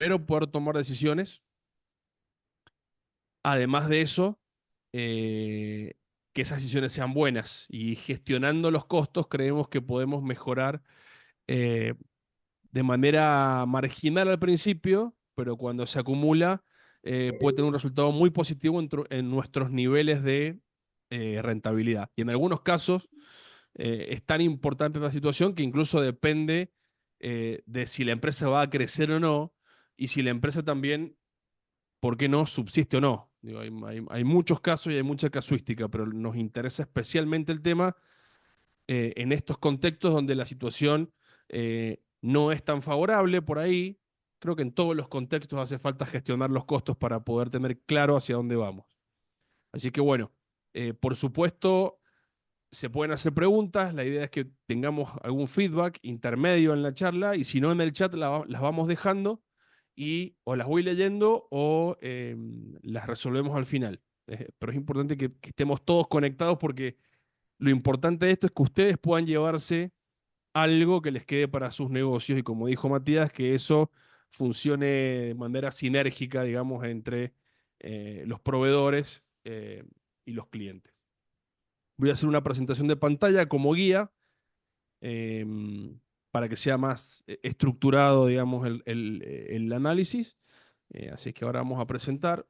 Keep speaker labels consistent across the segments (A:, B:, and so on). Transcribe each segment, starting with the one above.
A: pero poder tomar decisiones. Además de eso, que esas decisiones sean buenas. Y gestionando los costos, creemos que podemos mejorar eh, de manera marginal al principio, pero cuando se acumula, puede tener un resultado muy positivo en nuestros niveles de rentabilidad. Y en algunos casos es tan importante la situación que incluso depende de si la empresa va a crecer o no, y si la empresa también, ¿por qué no?, subsiste o no. Digo, hay muchos casos y hay mucha casuística, pero nos interesa especialmente el tema en estos contextos donde la situación no es tan favorable por ahí. Creo que en todos los contextos hace falta gestionar los costos para poder tener claro hacia dónde vamos. Así que bueno, por supuesto, se pueden hacer preguntas. La idea es que tengamos algún feedback intermedio en la charla, y si no, en el chat las vamos dejando y o las voy leyendo o las resolvemos al final. Pero es importante que estemos todos conectados, porque lo importante de esto es que ustedes puedan llevarse algo que les quede para sus negocios, y como dijo Matías, que eso funcione de manera sinérgica, digamos, entre los proveedores y los clientes. Voy a hacer una presentación de pantalla como guía eh, para que sea más estructurado, digamos, el análisis. Así que ahora vamos a presentar.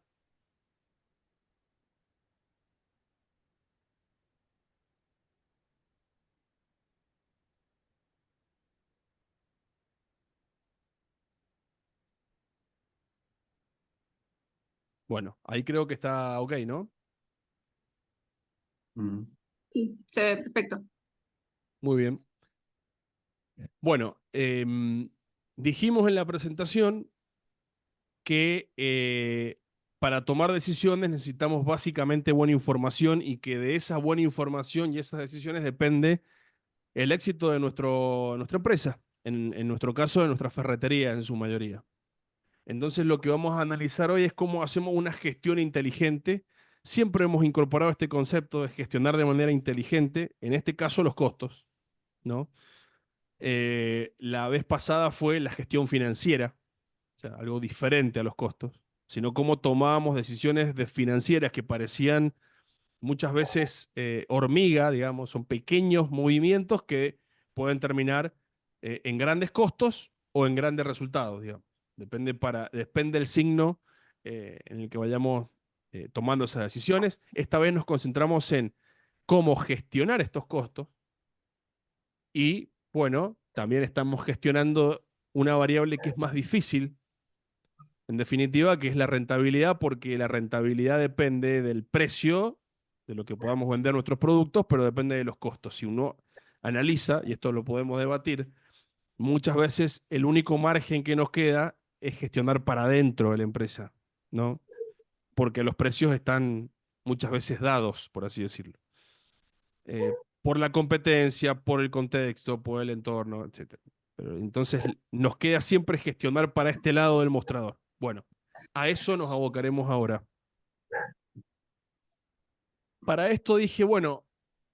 A: Bueno, ahí creo que está ok, ¿no?
B: Mm.
C: Sí, se ve perfecto.
A: Muy bien. Bueno, dijimos en la presentación que para tomar decisiones necesitamos básicamente buena información, y que de esa buena información y esas decisiones depende el éxito de nuestra empresa, en nuestro caso, de nuestra ferretería en su mayoría. Entonces lo que vamos a analizar hoy es cómo hacemos una gestión inteligente. Siempre hemos incorporado este concepto de gestionar de manera inteligente, en este caso los costos, ¿no? La vez pasada fue la gestión financiera, o sea, algo diferente a los costos, sino cómo tomábamos decisiones financieras que parecían muchas veces hormiga, digamos, son pequeños movimientos que pueden terminar en grandes costos o en grandes resultados, digamos. Depende del signo en el que vayamos tomando esas decisiones. Esta vez nos concentramos en cómo gestionar estos costos y, bueno, también estamos gestionando una variable que es más difícil, en definitiva, que es la rentabilidad, porque la rentabilidad depende del precio de lo que podamos vender nuestros productos, pero depende de los costos. Si uno analiza, y esto lo podemos debatir, muchas veces el único margen que nos queda es gestionar para dentro de la empresa, ¿no? Porque los precios están muchas veces dados, por así decirlo. Por la competencia, por el contexto, por el entorno, etcétera. Pero entonces nos queda siempre gestionar para este lado del mostrador. Bueno, a eso nos abocaremos ahora. Para esto dije, bueno,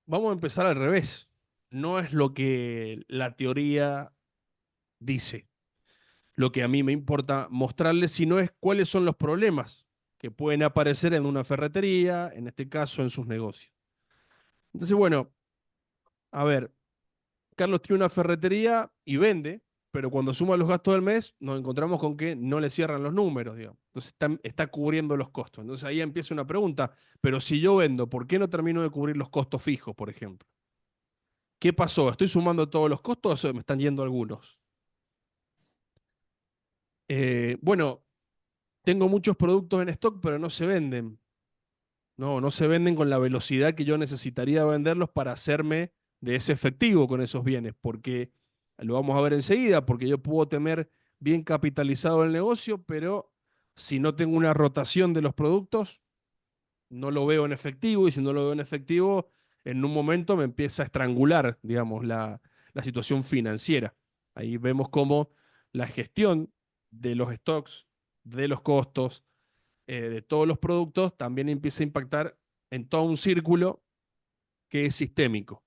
A: vamos a empezar al revés. No es lo que la teoría dice, lo que a mí me importa mostrarles, sino es cuáles son los problemas que pueden aparecer en una ferretería, en este caso en sus negocios. Entonces, bueno, a ver, Carlos tiene una ferretería y vende, pero cuando suma los gastos del mes nos encontramos con que no le cierran los números, digamos. Entonces está cubriendo los costos. Entonces ahí empieza una pregunta, pero si yo vendo, ¿por qué no termino de cubrir los costos fijos, por ejemplo? ¿Qué pasó? ¿Estoy sumando todos los costos o me están yendo algunos? Bueno, tengo muchos productos en stock, pero no se venden. No se venden con la velocidad que yo necesitaría venderlos para hacerme de ese efectivo con esos bienes, porque lo vamos a ver enseguida, porque yo puedo tener bien capitalizado el negocio, pero si no tengo una rotación de los productos, no lo veo en efectivo, y si no lo veo en efectivo, en un momento me empieza a estrangular, digamos, la situación financiera. Ahí vemos cómo la gestión de los stocks, de los costos, de todos los productos, también empieza a impactar en todo un círculo que es sistémico.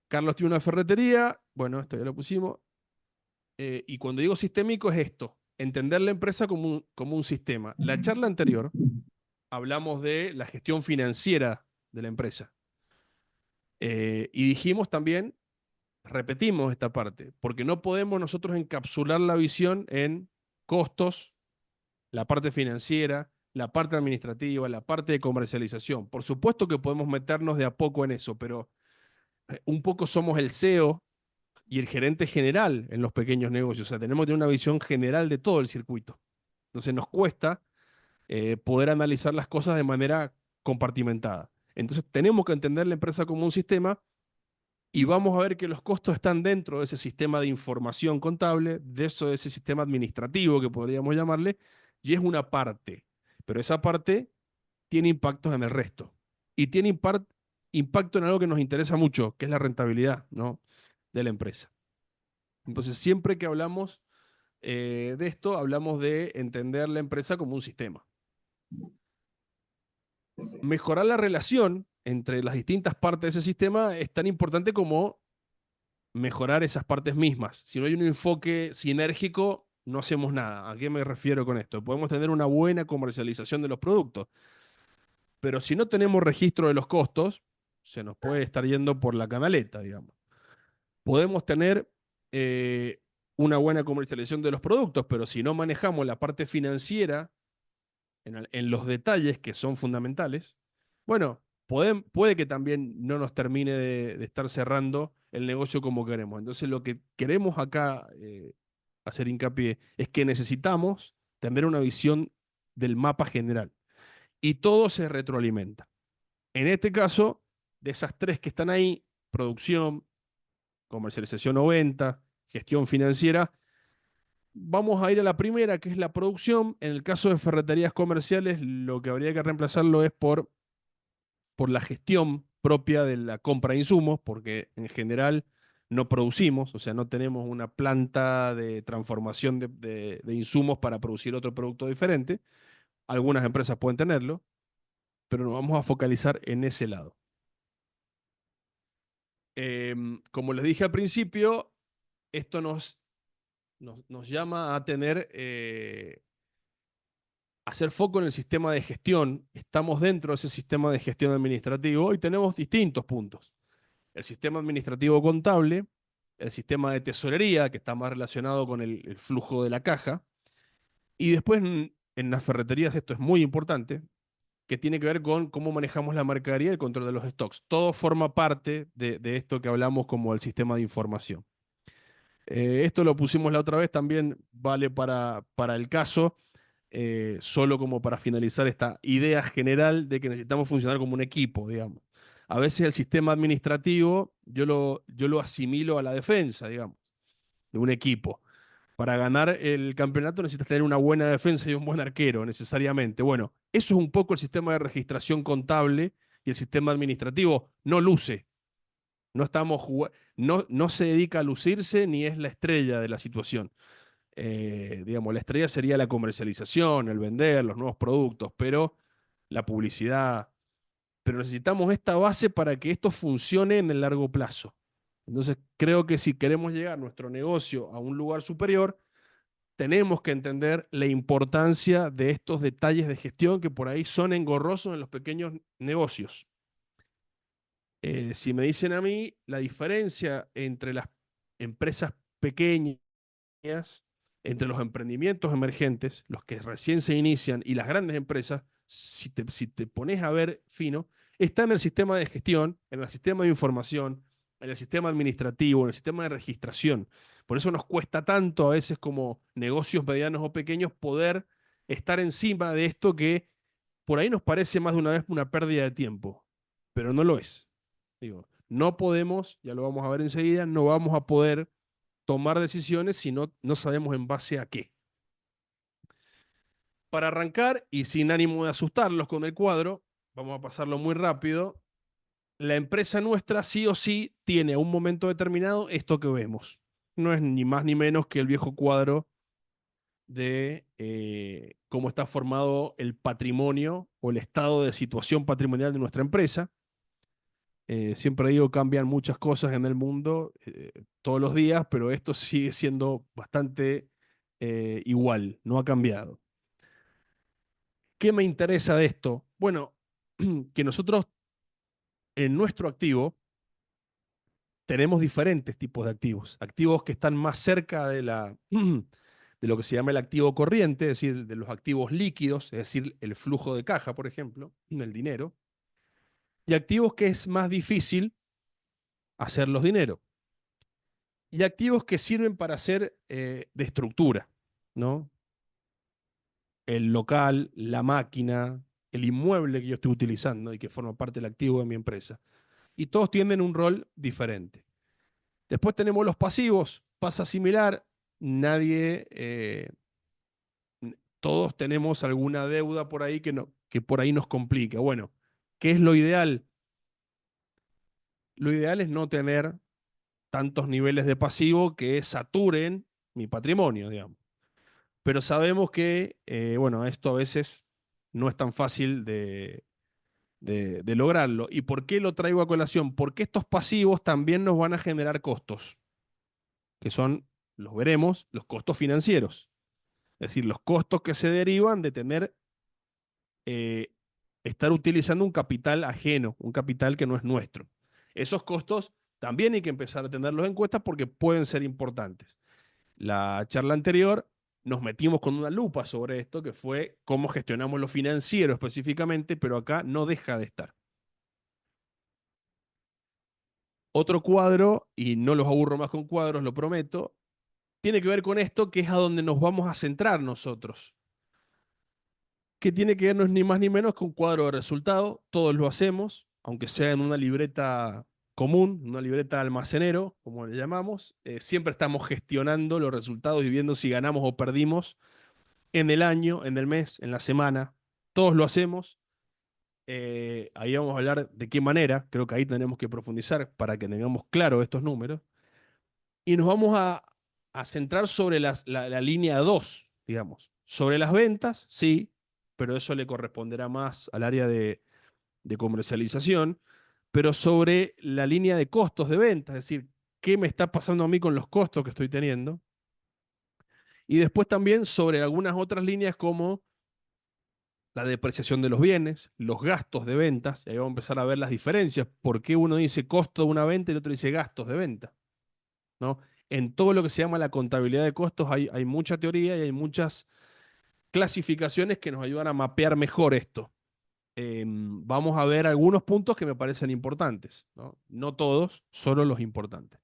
A: Carlos tiene una ferretería, bueno, esto ya lo pusimos, y cuando digo sistémico es esto. entender la empresa como un sistema. La charla anterior hablamos de la gestión financiera de la empresa. Y dijimos también, repetimos esta parte, porque no podemos nosotros encapsular la visión en costos, la parte financiera, la parte administrativa, la parte de comercialización. Por supuesto que podemos meternos de a poco en eso, pero un poco somos el CEO y el gerente general en los pequeños negocios. O sea, tenemos que tener una visión general de todo el circuito. Entonces nos cuesta poder analizar las cosas de manera compartimentada. Entonces tenemos que entender la empresa como un sistema y vamos a ver que los costos están dentro de ese sistema de información contable, de ese sistema administrativo que podríamos llamarle, y es una parte. Pero esa parte tiene impactos en el resto. Y tiene impacto en algo que nos interesa mucho, que es la rentabilidad, ¿no?, de la empresa. Entonces, siempre que hablamos de esto, hablamos de entender la empresa como un sistema. Mejorar la relación entre las distintas partes de ese sistema es tan importante como mejorar esas partes mismas. Si no hay un enfoque sinérgico, no hacemos nada. ¿A qué me refiero con esto? Podemos tener una buena comercialización de los productos, pero si no tenemos registro de los costos, se nos puede estar yendo por la canaleta, digamos. Podemos tener una buena comercialización de los productos, pero si no manejamos la parte financiera en los detalles que son fundamentales, bueno, puede que también no nos termine de estar cerrando el negocio como queremos. Entonces, lo que queremos acá hacer hincapié es que necesitamos tener una visión del mapa general y todo se retroalimenta. En este caso, de esas tres que están ahí, producción, comercialización o venta, gestión financiera, vamos a ir a la primera, que es la producción. En el caso de ferreterías comerciales, lo que habría que reemplazarlo es por la gestión propia de la compra de insumos, porque en general no producimos, o sea, no tenemos una planta de transformación de insumos para producir otro producto diferente. Algunas empresas pueden tenerlo, pero nos vamos a focalizar en ese lado. Como les dije al principio, esto nos llama a tener hacer foco en el sistema de gestión. Estamos dentro de ese sistema de gestión administrativo y tenemos distintos puntos. El sistema administrativo contable, el sistema de tesorería, que está más relacionado con el flujo de la caja, y después en las ferreterías, esto es muy importante, que tiene que ver con cómo manejamos la mercadería y el control de los stocks. Todo forma parte de esto que hablamos como el sistema de información. Esto lo pusimos la otra vez, también vale para el caso, solo como para finalizar esta idea general de que necesitamos funcionar como un equipo, digamos. A veces el sistema administrativo yo lo asimilo a la defensa, digamos, de un equipo. Para ganar el campeonato necesitas tener una buena defensa y un buen arquero, necesariamente. Bueno, eso es un poco el sistema de registración contable y el sistema administrativo. No luce, no se dedica a lucirse ni es la estrella de la situación. Digamos, la estrella sería la comercialización, el vender los nuevos productos, pero la publicidad. Pero necesitamos esta base para que esto funcione en el largo plazo. Entonces, creo que si queremos llegar nuestro negocio a un lugar superior, tenemos que entender la importancia de estos detalles de gestión que por ahí son engorrosos en los pequeños negocios. Si me dicen a mí, la diferencia entre las empresas pequeñas, entre los emprendimientos emergentes, los que recién se inician, y las grandes empresas, si te pones a ver fino, está en el sistema de gestión, en el sistema de información, en el sistema administrativo, en el sistema de registración. Por eso nos cuesta tanto a veces como negocios medianos o pequeños poder estar encima de esto que por ahí nos parece más de una vez una pérdida de tiempo, pero no lo es. Digo, no podemos, ya lo vamos a ver enseguida, no vamos a poder tomar decisiones si no sabemos en base a qué. Para arrancar, y sin ánimo de asustarlos con el cuadro, vamos a pasarlo muy rápido. La empresa nuestra sí o sí tiene a un momento determinado esto que vemos. No es ni más ni menos que el viejo cuadro de cómo está formado el patrimonio o el estado de situación patrimonial de nuestra empresa. Siempre digo, cambian muchas cosas en el mundo todos los días, pero esto sigue siendo bastante igual, no ha cambiado. ¿Qué me interesa de esto? Bueno, que nosotros en nuestro activo tenemos diferentes tipos de activos. Activos que están más cerca de lo que se llama el activo corriente, es decir, de los activos líquidos, es decir, el flujo de caja, por ejemplo, el dinero. Y activos que es más difícil hacerlos dinero. Y activos que sirven para hacer de estructura, ¿no? El local, la máquina, el inmueble que yo estoy utilizando y que forma parte del activo de mi empresa. Y todos tienen un rol diferente. Después tenemos los pasivos, pasa similar, nadie, todos tenemos alguna deuda por ahí que por ahí nos complica. Bueno, ¿qué es lo ideal? Lo ideal es no tener tantos niveles de pasivo que saturen mi patrimonio, digamos. Pero sabemos que, bueno, esto a veces no es tan fácil de lograrlo. ¿Y por qué lo traigo a colación? Porque estos pasivos también nos van a generar costos, que son, los veremos, los costos financieros. Es decir, los costos que se derivan de eh, estar utilizando un capital ajeno, un capital que no es nuestro. Esos costos también hay que empezar a tenerlos en cuenta porque pueden ser importantes. La charla anterior nos metimos con una lupa sobre esto, que fue cómo gestionamos lo financiero específicamente, pero acá no deja de estar. Otro cuadro, y no los aburro más con cuadros, lo prometo, tiene que ver con esto, que es a donde nos vamos a centrar nosotros. Que tiene que ver no es ni más ni menos que un cuadro de resultado. Todos lo hacemos, aunque sea en una libreta común, una libreta almacenero, como le llamamos. Siempre estamos gestionando los resultados y viendo si ganamos o perdimos en el año, en el mes, en la semana. Todos lo hacemos. Ahí vamos a hablar de qué manera. Creo que ahí tenemos que profundizar para que tengamos claro estos números. Y nos vamos a centrar sobre la línea 2, digamos. Sobre las ventas, sí, pero eso le corresponderá más al área de comercialización, pero sobre la línea de costos de venta, es decir, qué me está pasando a mí con los costos que estoy teniendo. Y después también sobre algunas otras líneas como la depreciación de los bienes, los gastos de ventas, y ahí vamos a empezar a ver las diferencias, por qué uno dice costo de una venta y el otro dice gastos de venta, ¿no? En todo lo que se llama la contabilidad de costos hay mucha teoría y hay muchas clasificaciones que nos ayudan a mapear mejor esto. Vamos a ver algunos puntos que me parecen importantes, ¿no? No todos, solo los importantes.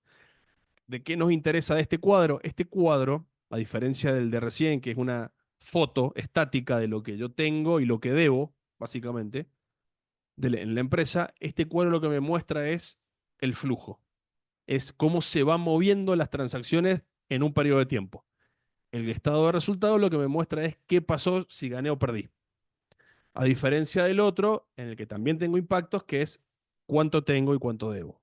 A: ¿De qué nos interesa de este cuadro? Este cuadro, a diferencia del de recién, que es una foto estática de lo que yo tengo y lo que debo, básicamente, en la empresa, este cuadro lo que me muestra es el flujo, es cómo se van moviendo las transacciones en un periodo de tiempo. El estado de resultados lo que me muestra es qué pasó si gané o perdí. A diferencia del otro, en el que también tengo impactos, que es cuánto tengo y cuánto debo.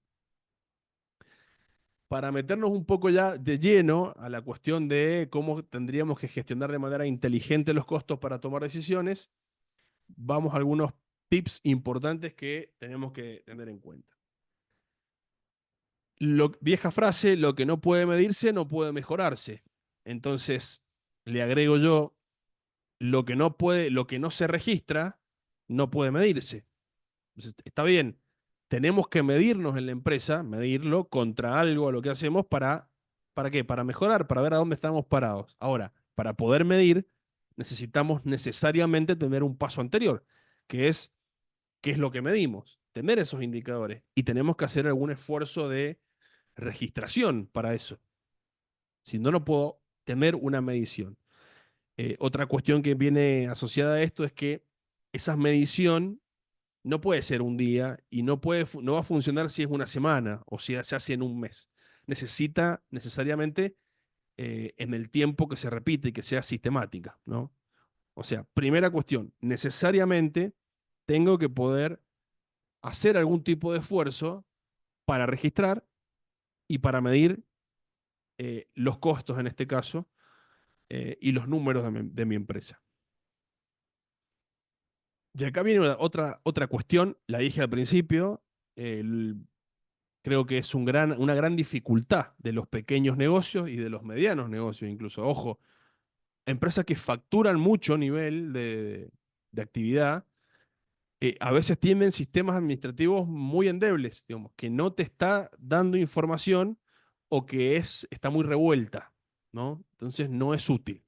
A: Para meternos un poco ya de lleno a la cuestión de cómo tendríamos que gestionar de manera inteligente los costos para tomar decisiones, vamos a algunos tips importantes que tenemos que tener en cuenta. Vieja frase, lo que no puede medirse no puede mejorarse. Entonces, le agrego yo, lo que no se registra no puede medirse. Entonces, está bien, tenemos que medirnos en la empresa, medirlo contra algo a lo que hacemos ¿para qué? Para mejorar, para ver a dónde estamos parados. Ahora, para poder medir, necesitamos necesariamente tener un paso anterior, que es qué es lo que medimos, tener esos indicadores. Y tenemos que hacer algún esfuerzo de registración para eso. Si no, no puedo tener una medición. Otra cuestión que viene asociada a esto es que esa medición no puede ser un día y no va a funcionar si es una semana o si se hace en un mes. Necesita necesariamente en el tiempo que se repite y que sea sistemática, ¿no? O sea, primera cuestión, necesariamente tengo que poder hacer algún tipo de esfuerzo para registrar y para medir los costos en este caso y los números de mi empresa. Y acá viene otra cuestión, la dije al principio, el, creo que es una gran dificultad de los pequeños negocios y de los medianos negocios incluso. Ojo, empresas que facturan mucho nivel de actividad, a veces tienen sistemas administrativos muy endebles, digamos, que no te está dando información o que está muy revuelta, ¿no? Entonces no es útil.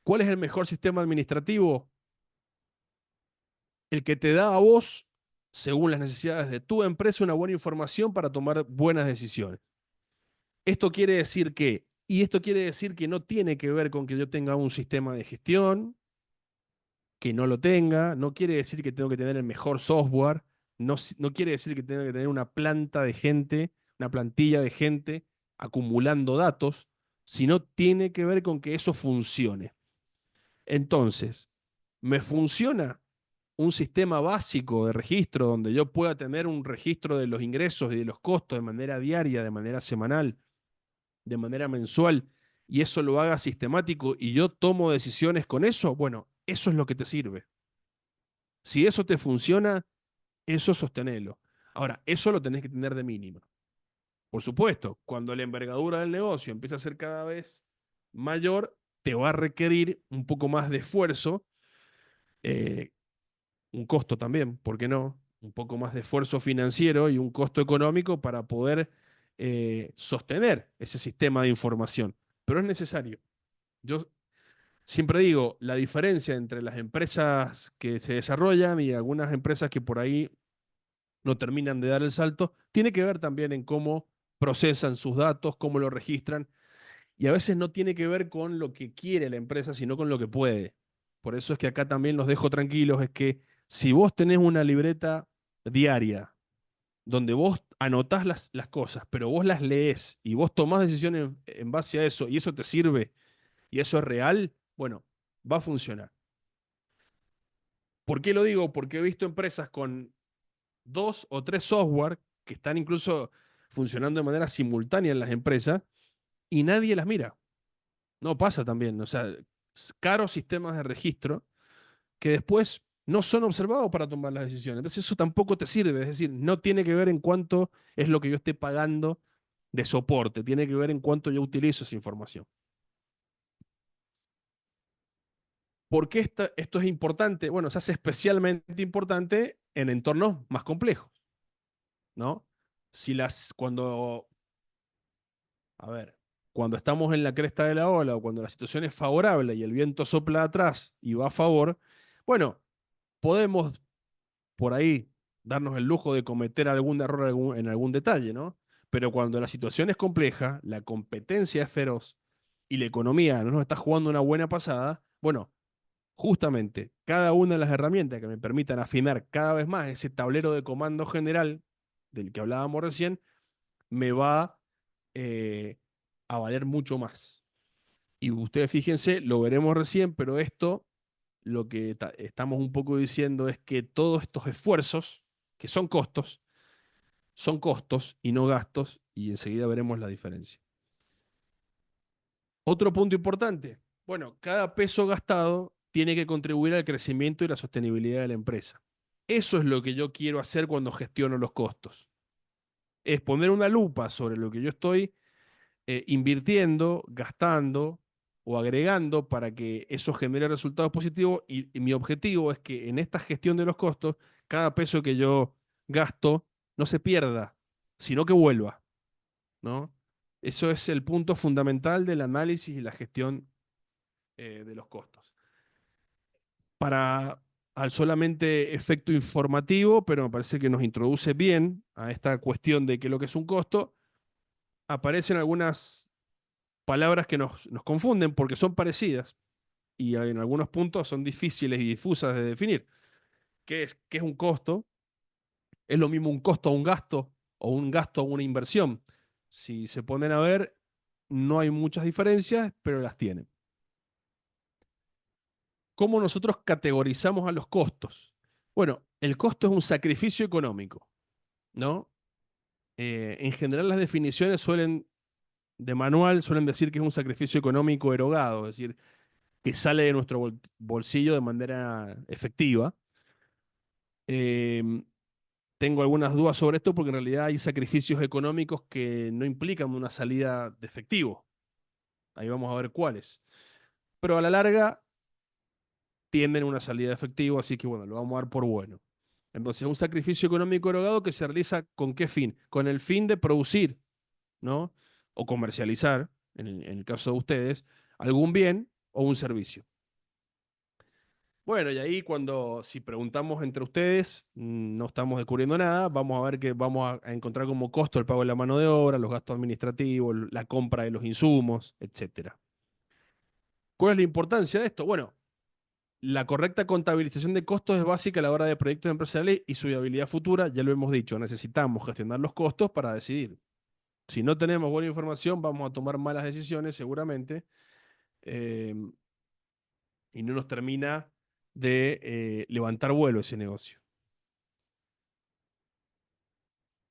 A: ¿Cuál es el mejor sistema administrativo? El que te da a vos, según las necesidades de tu empresa, una buena información para tomar buenas decisiones. Esto quiere decir esto quiere decir que no tiene que ver con que yo tenga un sistema de gestión, que no lo tenga, no quiere decir que tengo que tener el mejor software, no quiere decir que tenga que tener una planta de gente, una plantilla de gente acumulando datos, sino tiene que ver con que eso funcione. Entonces, ¿me funciona un sistema básico de registro donde yo pueda tener un registro de los ingresos y de los costos de manera diaria, de manera semanal, de manera mensual, y eso lo haga sistemático y yo tomo decisiones con eso? Bueno, eso es lo que te sirve. Si eso te funciona, eso sostenelo. Ahora, eso lo tenés que tener de mínima. Por supuesto, cuando la envergadura del negocio empieza a ser cada vez mayor, te va a requerir un poco más de esfuerzo, eh, un costo también, ¿por qué no? Un poco más de esfuerzo financiero y un costo económico para poder sostener ese sistema de información. Pero es necesario. Yo siempre digo, la diferencia entre las empresas que se desarrollan y algunas empresas que por ahí no terminan de dar el salto, tiene que ver también en cómo procesan sus datos, cómo lo registran, y a veces no tiene que ver con lo que quiere la empresa, sino con lo que puede. Por eso es que acá también los dejo tranquilos, es que si vos tenés una libreta diaria donde vos anotás las cosas, pero vos las lees y vos tomás decisiones en base a eso y eso te sirve y eso es real, bueno, va a funcionar. ¿Por qué lo digo? Porque he visto empresas con dos o tres software que están incluso funcionando de manera simultánea en las empresas y nadie las mira. No pasa también. O sea, caros sistemas de registro que después no son observados para tomar las decisiones. Entonces eso tampoco te sirve. Es decir, no tiene que ver en cuánto es lo que yo esté pagando de soporte. Tiene que ver en cuánto yo utilizo esa información. ¿Por qué esto es importante? Bueno, se hace especialmente importante en entornos más complejos, ¿no? Si cuando a ver, cuando estamos en la cresta de la ola o cuando la situación es favorable y el viento sopla atrás y va a favor, bueno, podemos por ahí darnos el lujo de cometer algún error en algún detalle, ¿no? Pero cuando la situación es compleja, la competencia es feroz y la economía no nos está jugando una buena pasada, bueno, justamente cada una de las herramientas que me permitan afinar cada vez más ese tablero de comando general del que hablábamos recién, me va eh, a valer mucho más. Y ustedes fíjense, lo veremos recién, pero esto lo que estamos un poco diciendo es que todos estos esfuerzos, que son costos y no gastos, y enseguida veremos la diferencia. Otro punto importante, bueno, cada peso gastado tiene que contribuir al crecimiento y la sostenibilidad de la empresa. Eso es lo que yo quiero hacer cuando gestiono los costos. Es poner una lupa sobre lo que yo estoy invirtiendo, gastando o agregando para que eso genere resultados positivos y mi objetivo es que en esta gestión de los costos, cada peso que yo gasto no se pierda, sino que vuelva, ¿no? Eso es el punto fundamental del análisis y la gestión de los costos. Para al solamente efecto informativo, pero me parece que nos introduce bien a esta cuestión de qué es lo que es un costo, aparecen algunas palabras que nos confunden porque son parecidas y en algunos puntos son difíciles y difusas de definir. ¿Qué es un costo? ¿Es lo mismo un costo a un gasto o un gasto a una inversión? Si se ponen a ver, no hay muchas diferencias, pero las tienen. ¿Cómo nosotros categorizamos a los costos? Bueno, el costo es un sacrificio económico, ¿no? En general las definiciones de manual, suelen decir que es un sacrificio económico erogado, es decir, que sale de nuestro bolsillo de manera efectiva. Eh, Tengo algunas dudas sobre esto porque en realidad hay sacrificios económicos que no implican una salida de efectivo. Ahí vamos a ver cuáles. pero a la larga tienden a una salida de efectivo, así que bueno, lo vamos a dar por bueno. Entonces, un sacrificio económico erogado que se realiza ¿con qué fin? Con el fin de producir, ¿no? O comercializar, en el caso de ustedes, algún bien o un servicio. Bueno, y ahí si preguntamos entre ustedes, no estamos descubriendo nada, vamos a ver que vamos a encontrar como costo el pago de la mano de obra, los gastos administrativos, la compra de los insumos, etcétera. ¿Cuál es la importancia de esto? Bueno, la correcta contabilización de costos es básica a la hora de proyectos empresariales y su viabilidad futura, ya lo hemos dicho, necesitamos gestionar los costos para decidir. Si no tenemos buena información, vamos a tomar malas decisiones seguramente, eh, y no nos termina de levantar vuelo ese negocio.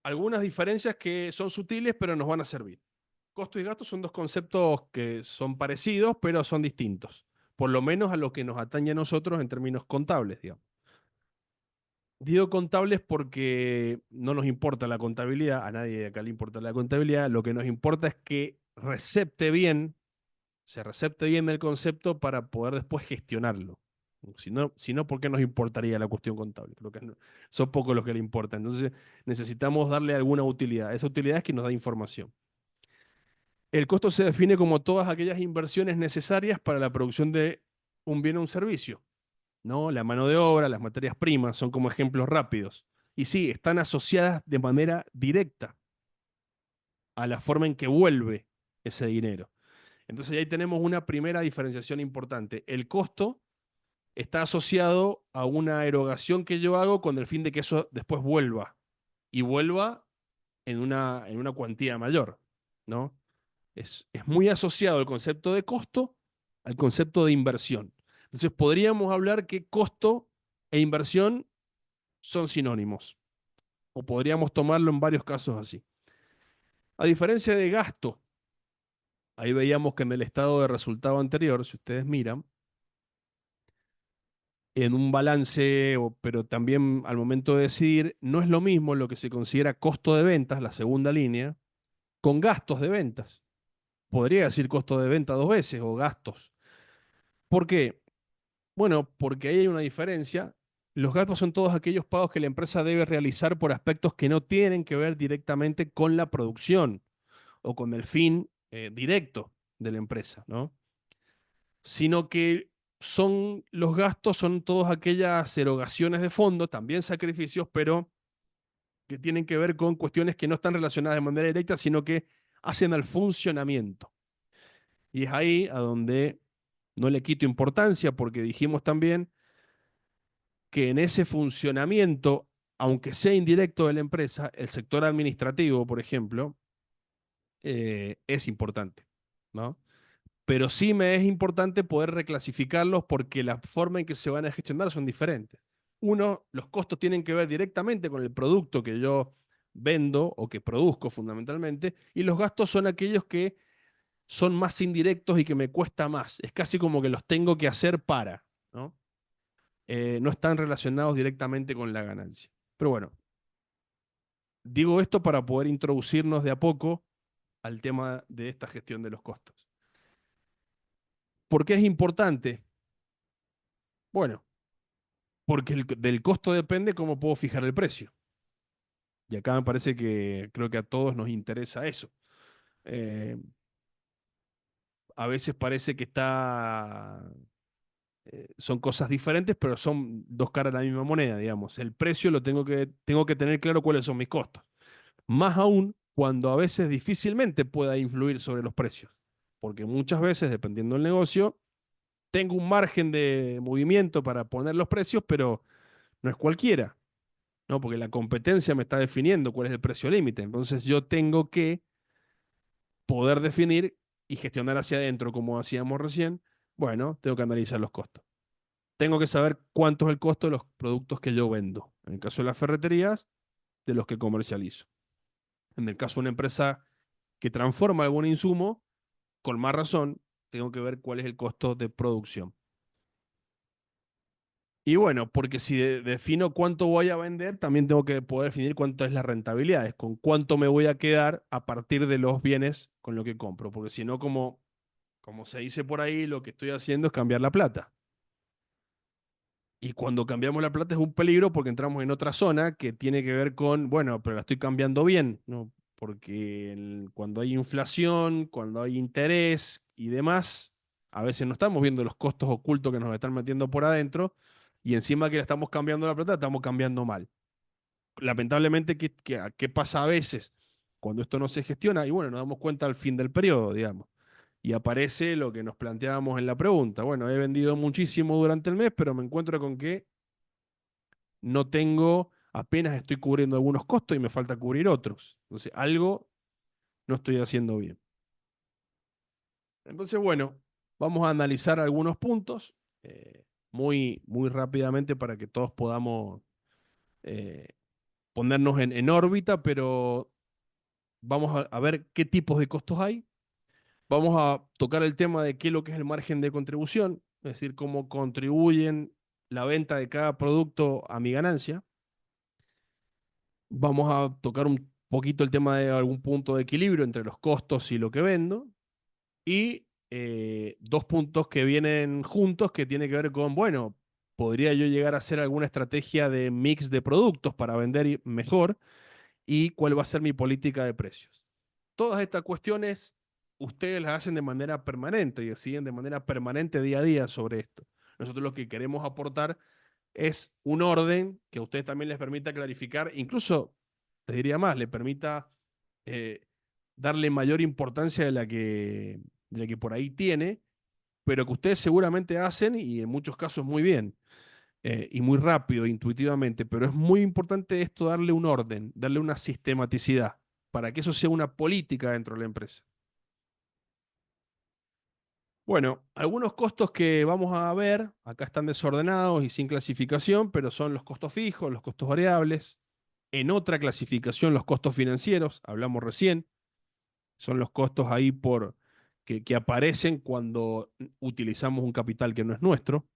A: Algunas diferencias que son sutiles, pero nos van a servir. Costos y gastos son dos conceptos que son parecidos, pero son distintos. Por lo menos a lo que nos atañe a nosotros en términos contables, digamos. Digo contables porque no nos importa la contabilidad, a nadie de acá le importa la contabilidad, lo que nos importa es que se recepte bien el concepto para poder después gestionarlo. Si no, ¿por qué nos importaría la cuestión contable? Creo que son pocos los que le importa. Entonces necesitamos darle alguna utilidad. Esa utilidad es que nos da información. El costo se define como todas aquellas inversiones necesarias para la producción de un bien o un servicio, ¿no? La mano de obra, las materias primas, son como ejemplos rápidos. Y sí, están asociadas de manera directa a la forma en que vuelve ese dinero. Entonces ahí tenemos una primera diferenciación importante. El costo está asociado a una erogación que yo hago con el fin de que eso después vuelva. Y vuelva en una cuantía mayor, ¿no? Es muy asociado el concepto de costo al concepto de inversión. Entonces podríamos hablar que costo e inversión son sinónimos. O podríamos tomarlo en varios casos así. A diferencia de gasto, ahí veíamos que en el estado de resultado anterior, si ustedes miran, en un balance, pero también al momento de decidir, no es lo mismo lo que se considera costo de ventas, la segunda línea, con gastos de ventas. Podría decir costo de venta dos veces o gastos. ¿Por qué? Bueno, porque ahí hay una diferencia. Los gastos son todos aquellos pagos que la empresa debe realizar por aspectos que no tienen que ver directamente con la producción o con el fin directo de la empresa, ¿no? Sino que los gastos son todas aquellas erogaciones de fondo, también sacrificios, pero que tienen que ver con cuestiones que no están relacionadas de manera directa, sino que hacen al funcionamiento. Y es ahí a donde no le quito importancia, porque dijimos también que en ese funcionamiento, aunque sea indirecto de la empresa, el sector administrativo, por ejemplo, es importante, ¿no? Pero sí me es importante poder reclasificarlos porque la forma en que se van a gestionar son diferentes. Uno, los costos tienen que ver directamente con el producto que yo vendo o que produzco fundamentalmente, y los gastos son aquellos que son más indirectos y que me cuesta más. Es casi como que los tengo que hacer ¿no? No están relacionados directamente con la ganancia. Pero bueno, digo esto para poder introducirnos de a poco al tema de esta gestión de los costos. ¿Por qué es importante? Bueno, porque del costo depende cómo puedo fijar el precio. Y acá me parece que creo que a todos nos interesa eso. Eh, a veces parece que son cosas diferentes, pero son dos caras de la misma moneda, digamos. El precio tengo que tener claro cuáles son mis costos. Más aún cuando a veces difícilmente pueda influir sobre los precios. Porque muchas veces, dependiendo del negocio, tengo un margen de movimiento para poner los precios, pero no es cualquiera. ¿No? Porque la competencia me está definiendo cuál es el precio límite. Entonces yo tengo que poder definir y gestionar hacia adentro, como hacíamos recién. Bueno, tengo que analizar los costos. Tengo que saber cuánto es el costo de los productos que yo vendo. En el caso de las ferreterías, de los que comercializo. En el caso de una empresa que transforma algún insumo, con más razón, tengo que ver cuál es el costo de producción. Y bueno, porque si defino cuánto voy a vender, también tengo que poder definir cuánto es la rentabilidad, es con cuánto me voy a quedar a partir de los bienes con lo que compro, porque si no, como Como se dice por ahí, lo que estoy haciendo es cambiar la plata. Y cuando cambiamos la plata es un peligro porque entramos en otra zona que tiene que ver con, bueno, pero la estoy cambiando bien, ¿no? Porque cuando hay inflación, cuando hay interés y demás, a veces no estamos viendo los costos ocultos que nos están metiendo por adentro y encima que le estamos cambiando la plata, estamos cambiando mal. Lamentablemente, ¿qué pasa a veces cuando esto no se gestiona? Y bueno, nos damos cuenta al fin del periodo, digamos. Y aparece lo que nos planteábamos en la pregunta. Bueno, he vendido muchísimo durante el mes, pero me encuentro con que no tengo, apenas estoy cubriendo algunos costos y me falta cubrir otros. Entonces, algo no estoy haciendo bien. Entonces, bueno, vamos a analizar algunos puntos muy rápidamente para que todos podamos eh, ponernos en órbita, pero vamos a ver qué tipos de costos hay. Vamos a tocar el tema de qué es lo que es el margen de contribución, es decir, cómo contribuyen la venta de cada producto a mi ganancia. Vamos a tocar un poquito el tema de algún punto de equilibrio entre los costos y lo que vendo. Y dos puntos que vienen juntos que tiene que ver con, bueno, podría yo llegar a hacer alguna estrategia de mix de productos para vender mejor y cuál va a ser mi política de precios. Todas estas cuestiones ustedes las hacen de manera permanente y deciden de manera permanente día a día sobre esto. Nosotros lo que queremos aportar es un orden que a ustedes también les permita clarificar, incluso les diría más, le permita eh, darle mayor importancia de la que por ahí tiene, pero que ustedes seguramente hacen y en muchos casos muy bien y muy rápido, intuitivamente, pero es muy importante esto darle un orden, darle una sistematicidad, para que eso sea una política dentro de la empresa. Bueno, algunos costos que vamos a ver, acá están desordenados y sin clasificación, pero son los costos fijos, los costos variables. En otra clasificación, los costos financieros, hablamos recién, son los costos ahí que aparecen cuando utilizamos un capital que no es nuestro.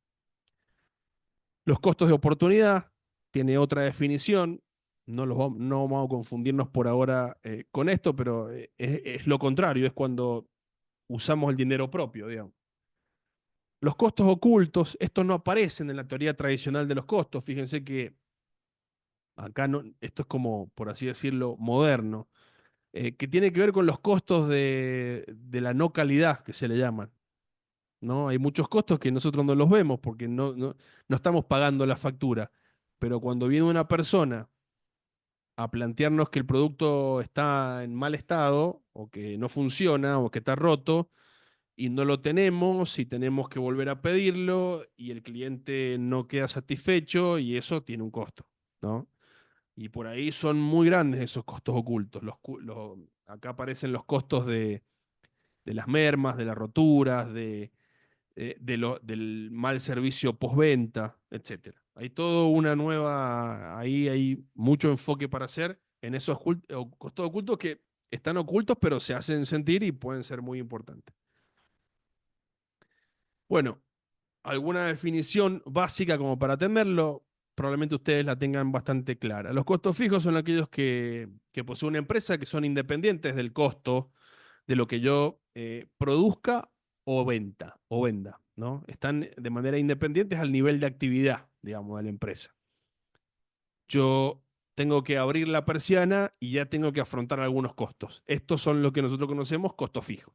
A: Los costos de oportunidad tiene otra definición. No vamos a confundirnos por ahora con esto, pero es lo contrario, es cuando usamos el dinero propio, digamos. Los costos ocultos, estos no aparecen en la teoría tradicional de los costos. Fíjense que acá no, esto es como, por así decirlo, moderno, que tiene que ver con los costos de la no calidad, que se le llaman. ¿No? Hay muchos costos que nosotros no los vemos porque no estamos pagando la factura. Pero cuando viene una persona a plantearnos que el producto está en mal estado, o que no funciona, o que está roto, y no lo tenemos, y tenemos que volver a pedirlo, y el cliente no queda satisfecho, y eso tiene un costo, ¿no? Y por ahí son muy grandes esos costos ocultos. Acá aparecen los costos de las mermas, de las roturas, del mal servicio postventa, etcétera. Hay todo una nueva, ahí hay mucho enfoque para hacer en esos costos ocultos que están ocultos, pero se hacen sentir y pueden ser muy importantes. Bueno, alguna definición básica como para atenderlo, probablemente ustedes la tengan bastante clara. Los costos fijos son aquellos que posee una empresa que son independientes del costo de lo que yo produzca o venda, ¿no? Están de manera independientes al nivel de actividad, digamos, de la empresa. Yo tengo que abrir la persiana y ya tengo que afrontar algunos costos. Estos son lo que nosotros conocemos costos fijos.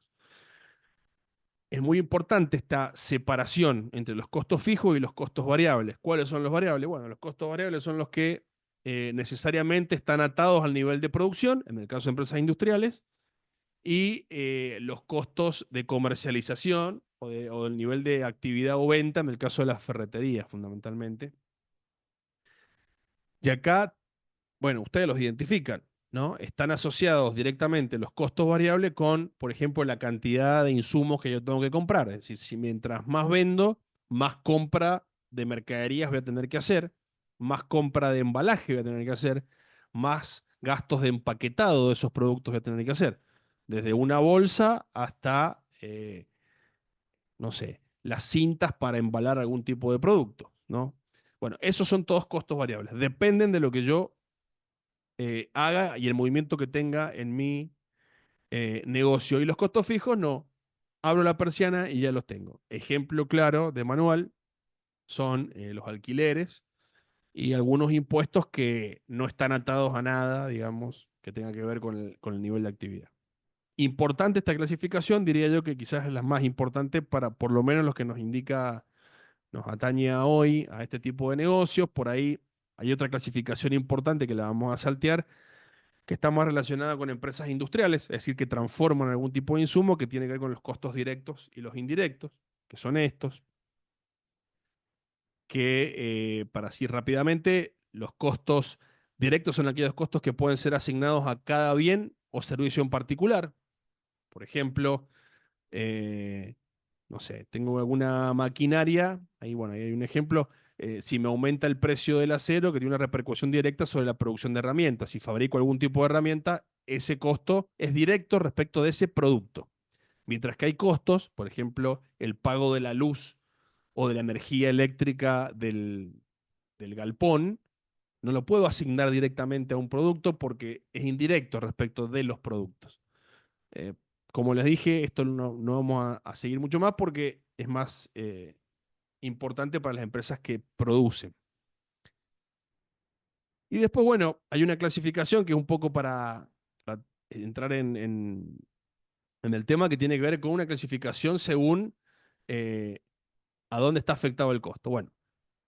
A: Es muy importante esta separación entre los costos fijos y los costos variables. ¿Cuáles son los variables? Bueno, los costos variables son los que necesariamente están atados al nivel de producción, en el caso de empresas industriales, y los costos de comercialización o del nivel de actividad o venta en el caso de las ferreterías, fundamentalmente. Y acá, bueno, ustedes los identifican, ¿no? Están asociados directamente los costos variables con, por ejemplo, la cantidad de insumos que yo tengo que comprar. Es decir, si mientras más vendo, más compra de mercaderías voy a tener que hacer, más compra de embalaje voy a tener que hacer, más gastos de empaquetado de esos productos voy a tener que hacer. Desde una bolsa hasta, no sé, las cintas para embalar algún tipo de producto, ¿no? Bueno, esos son todos costos variables. Dependen de lo que yo haga y el movimiento que tenga en mi negocio. Y los costos fijos no. abro la persiana y ya los tengo. Ejemplo claro de manual son los alquileres y algunos impuestos que no están atados a nada, digamos, que tenga que ver con el nivel de actividad. Importante esta clasificación, diría yo que quizás es la más importante para por lo menos los que nos indica, nos atañe a hoy a este tipo de negocios. Por ahí hay otra clasificación importante que la vamos a saltear, que está más relacionada con empresas industriales, es decir, que transforman algún tipo de insumo que tiene que ver con los costos directos y los indirectos, que son estos, que para así rápidamente, los costos directos son aquellos costos que pueden ser asignados a cada bien o servicio en particular. Por ejemplo, eh, no sé, tengo alguna maquinaria, ahí bueno, ahí hay un ejemplo, si me aumenta el precio del acero, que tiene una repercusión directa sobre la producción de herramientas, si fabrico algún tipo de herramienta, ese costo es directo respecto de ese producto. Mientras que hay costos, por ejemplo, el pago de la luz o de la energía eléctrica del galpón, no lo puedo asignar directamente a un producto porque es indirecto respecto de los productos. Eh, Como les dije, esto no vamos a seguir mucho más porque es más importante para las empresas que producen. Y después, bueno, hay una clasificación que es un poco para entrar en el tema que tiene que ver con una clasificación según eh, a dónde está afectado el costo. Bueno,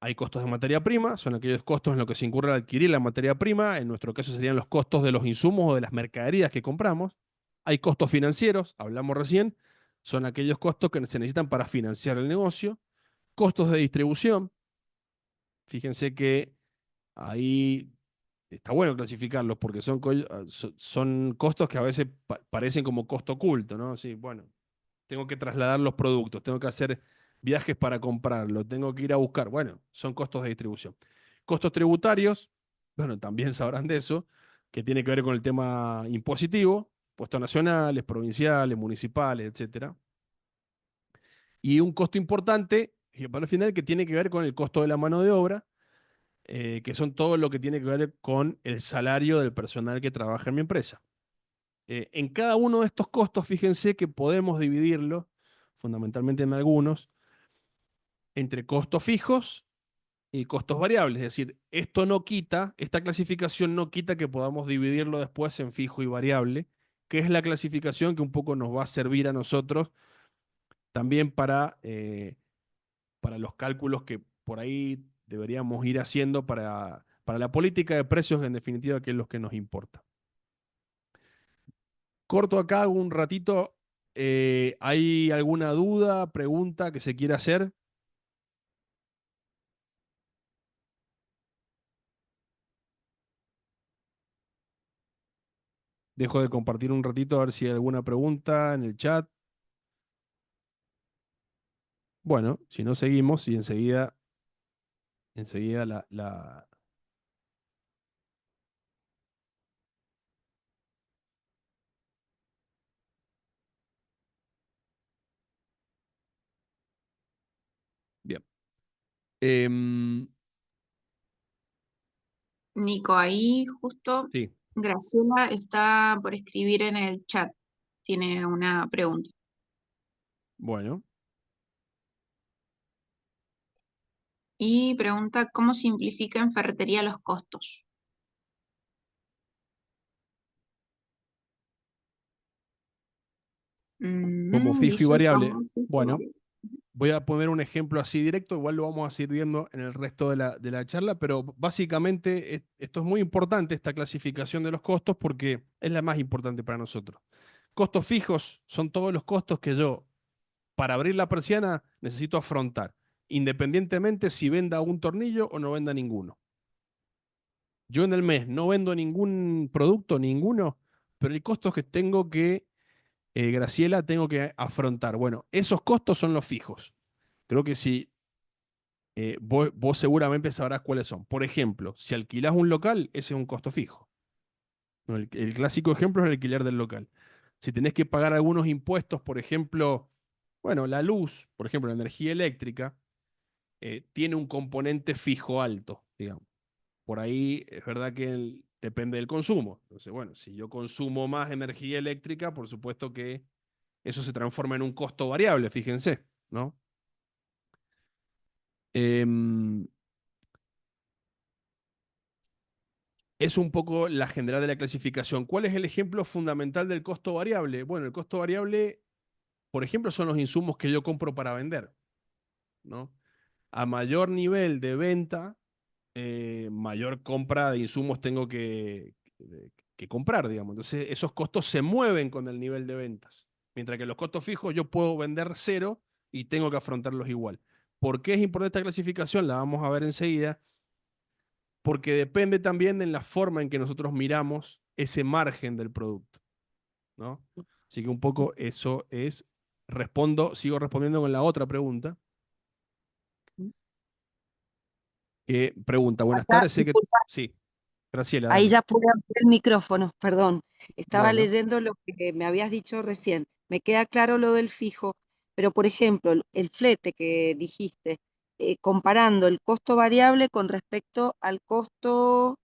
A: hay costos de materia prima, son aquellos costos en los que se incurre al adquirir la materia prima, en nuestro caso serían los costos de los insumos o de las mercaderías que compramos. Hay costos financieros, hablamos recién, son aquellos costos que se necesitan para financiar el negocio. Costos de distribución, fíjense que ahí está bueno clasificarlos porque son costos que a veces parecen como costo oculto, ¿no? Sí, bueno, tengo que trasladar los productos, tengo que hacer viajes para comprarlo, tengo que ir a buscar. Bueno, son costos de distribución. Costos tributarios, bueno, también sabrán de eso, que tiene que ver con el tema impositivo, puestos nacionales, provinciales, municipales, etcétera. Y un costo importante, que para el final, que tiene que ver con el costo de la mano de obra, que son todo lo que tiene que ver con el salario del personal que trabaja en mi empresa. En cada uno de estos costos, fíjense que podemos dividirlo, fundamentalmente en algunos, entre costos fijos y costos variables. Es decir, esto no quita, esta clasificación no quita que podamos dividirlo después en fijo y variable, que es la clasificación que un poco nos va a servir a nosotros también para los cálculos que por ahí deberíamos ir haciendo para la política de precios, en definitiva, que es lo que nos importa. Corto acá un ratito. ¿Hay alguna duda, pregunta que se quiera hacer? Dejo de compartir un ratito a ver si hay alguna pregunta en el chat. Bueno, si no seguimos y enseguida Bien. Em,
C: Nico, ahí justo
A: sí,
C: Graciela está por escribir en el chat. Tiene una pregunta.
A: bueno.
C: Y pregunta cómo simplifica en ferretería los costos.
A: Como fijo y
C: Dice
A: variable.
C: como
A: Bueno, voy a poner un ejemplo así directo, igual lo vamos a seguir viendo en el resto de la charla, pero básicamente esto es muy importante, esta clasificación de los costos, porque es la más importante para nosotros. Costos fijos son todos los costos que yo, para abrir la persiana, necesito afrontar, independientemente si venda un tornillo o no venda ninguno. Yo en el mes no vendo ningún producto, ninguno, pero hay costos que tengo que, Graciela, tengo que afrontar. Bueno, esos costos son los fijos. Creo que si vos seguramente sabrás cuáles son. Por ejemplo, si alquilás un local, ese es un costo fijo. ¿No? El clásico ejemplo es el alquiler del local. Si tenés que pagar algunos impuestos, por ejemplo, bueno, la luz, por ejemplo, la energía eléctrica, tiene un componente fijo alto, digamos. Por ahí es verdad que depende del consumo. Entonces, bueno, si yo consumo más energía eléctrica, por supuesto que eso se transforma en un costo variable, fíjense, ¿no? Em, es un poco la general de la clasificación. ¿Cuál es el ejemplo fundamental del costo variable? Bueno, el costo variable, por ejemplo, son los insumos que yo compro para vender, ¿no? A mayor nivel de venta, mayor compra de insumos tengo que comprar, digamos. Entonces, esos costos se mueven con el nivel de ventas. Mientras que los costos fijos yo puedo vender cero y tengo que afrontarlos igual. ¿Por qué es importante esta clasificación? La vamos a ver enseguida. Porque depende también de la forma en que nosotros miramos ese margen del producto, ¿no? Así que un poco eso es. Sigo respondiendo con la otra pregunta. Pregunta, buenas
B: Acá,
A: tardes, sé que.
B: disculpa,
A: Sí, Graciela,
B: ahí
A: dale.
B: ya pude abrir el micrófono, perdón. Estaba
A: Bueno,
B: leyendo lo que me habías dicho recién. Me queda claro lo del fijo, pero por ejemplo, el flete que dijiste, comparando el costo variable con respecto al costo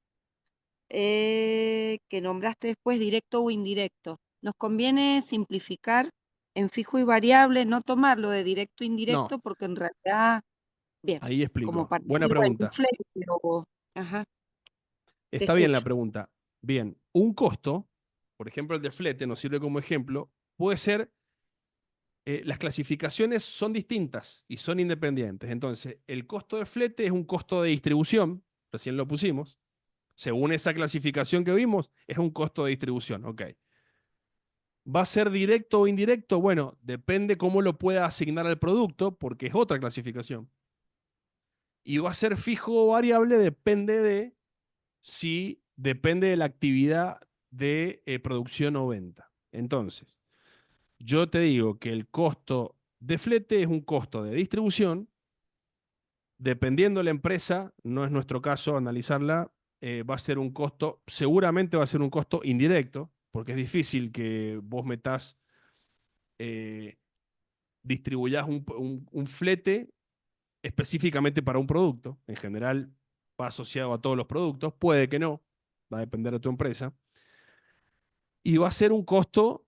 B: que nombraste después, directo o indirecto. Nos conviene simplificar en fijo y variable, no tomarlo de directo e
A: no,
B: indirecto, porque en realidad, bien,
A: ahí
B: como
A: explico.
B: para
A: Buena
B: bueno, un
A: pregunta.
B: flete, pero, ajá, te
A: Está bien la
B: escucho.
A: pregunta. Bien, un costo, por ejemplo, el de flete nos sirve como ejemplo, puede ser. Las clasificaciones son distintas y son independientes. Entonces, el costo de flete es un costo de distribución, recién lo pusimos. Según esa clasificación que vimos, es un costo de distribución. Ok. ¿Va a ser directo o indirecto? Bueno, depende cómo lo pueda asignar al producto, porque es otra clasificación. Y va a ser fijo o variable, depende de la actividad de producción o venta. Entonces, yo te digo que el costo de flete es un costo de distribución. Dependiendo de la empresa, no es nuestro caso analizarla, va a ser un costo, seguramente va a ser un costo indirecto, porque es difícil que vos metas, eh, distribuyas un flete específicamente para un producto. En general va asociado a todos los productos, puede que no, va a depender de tu empresa. Y va a ser un costo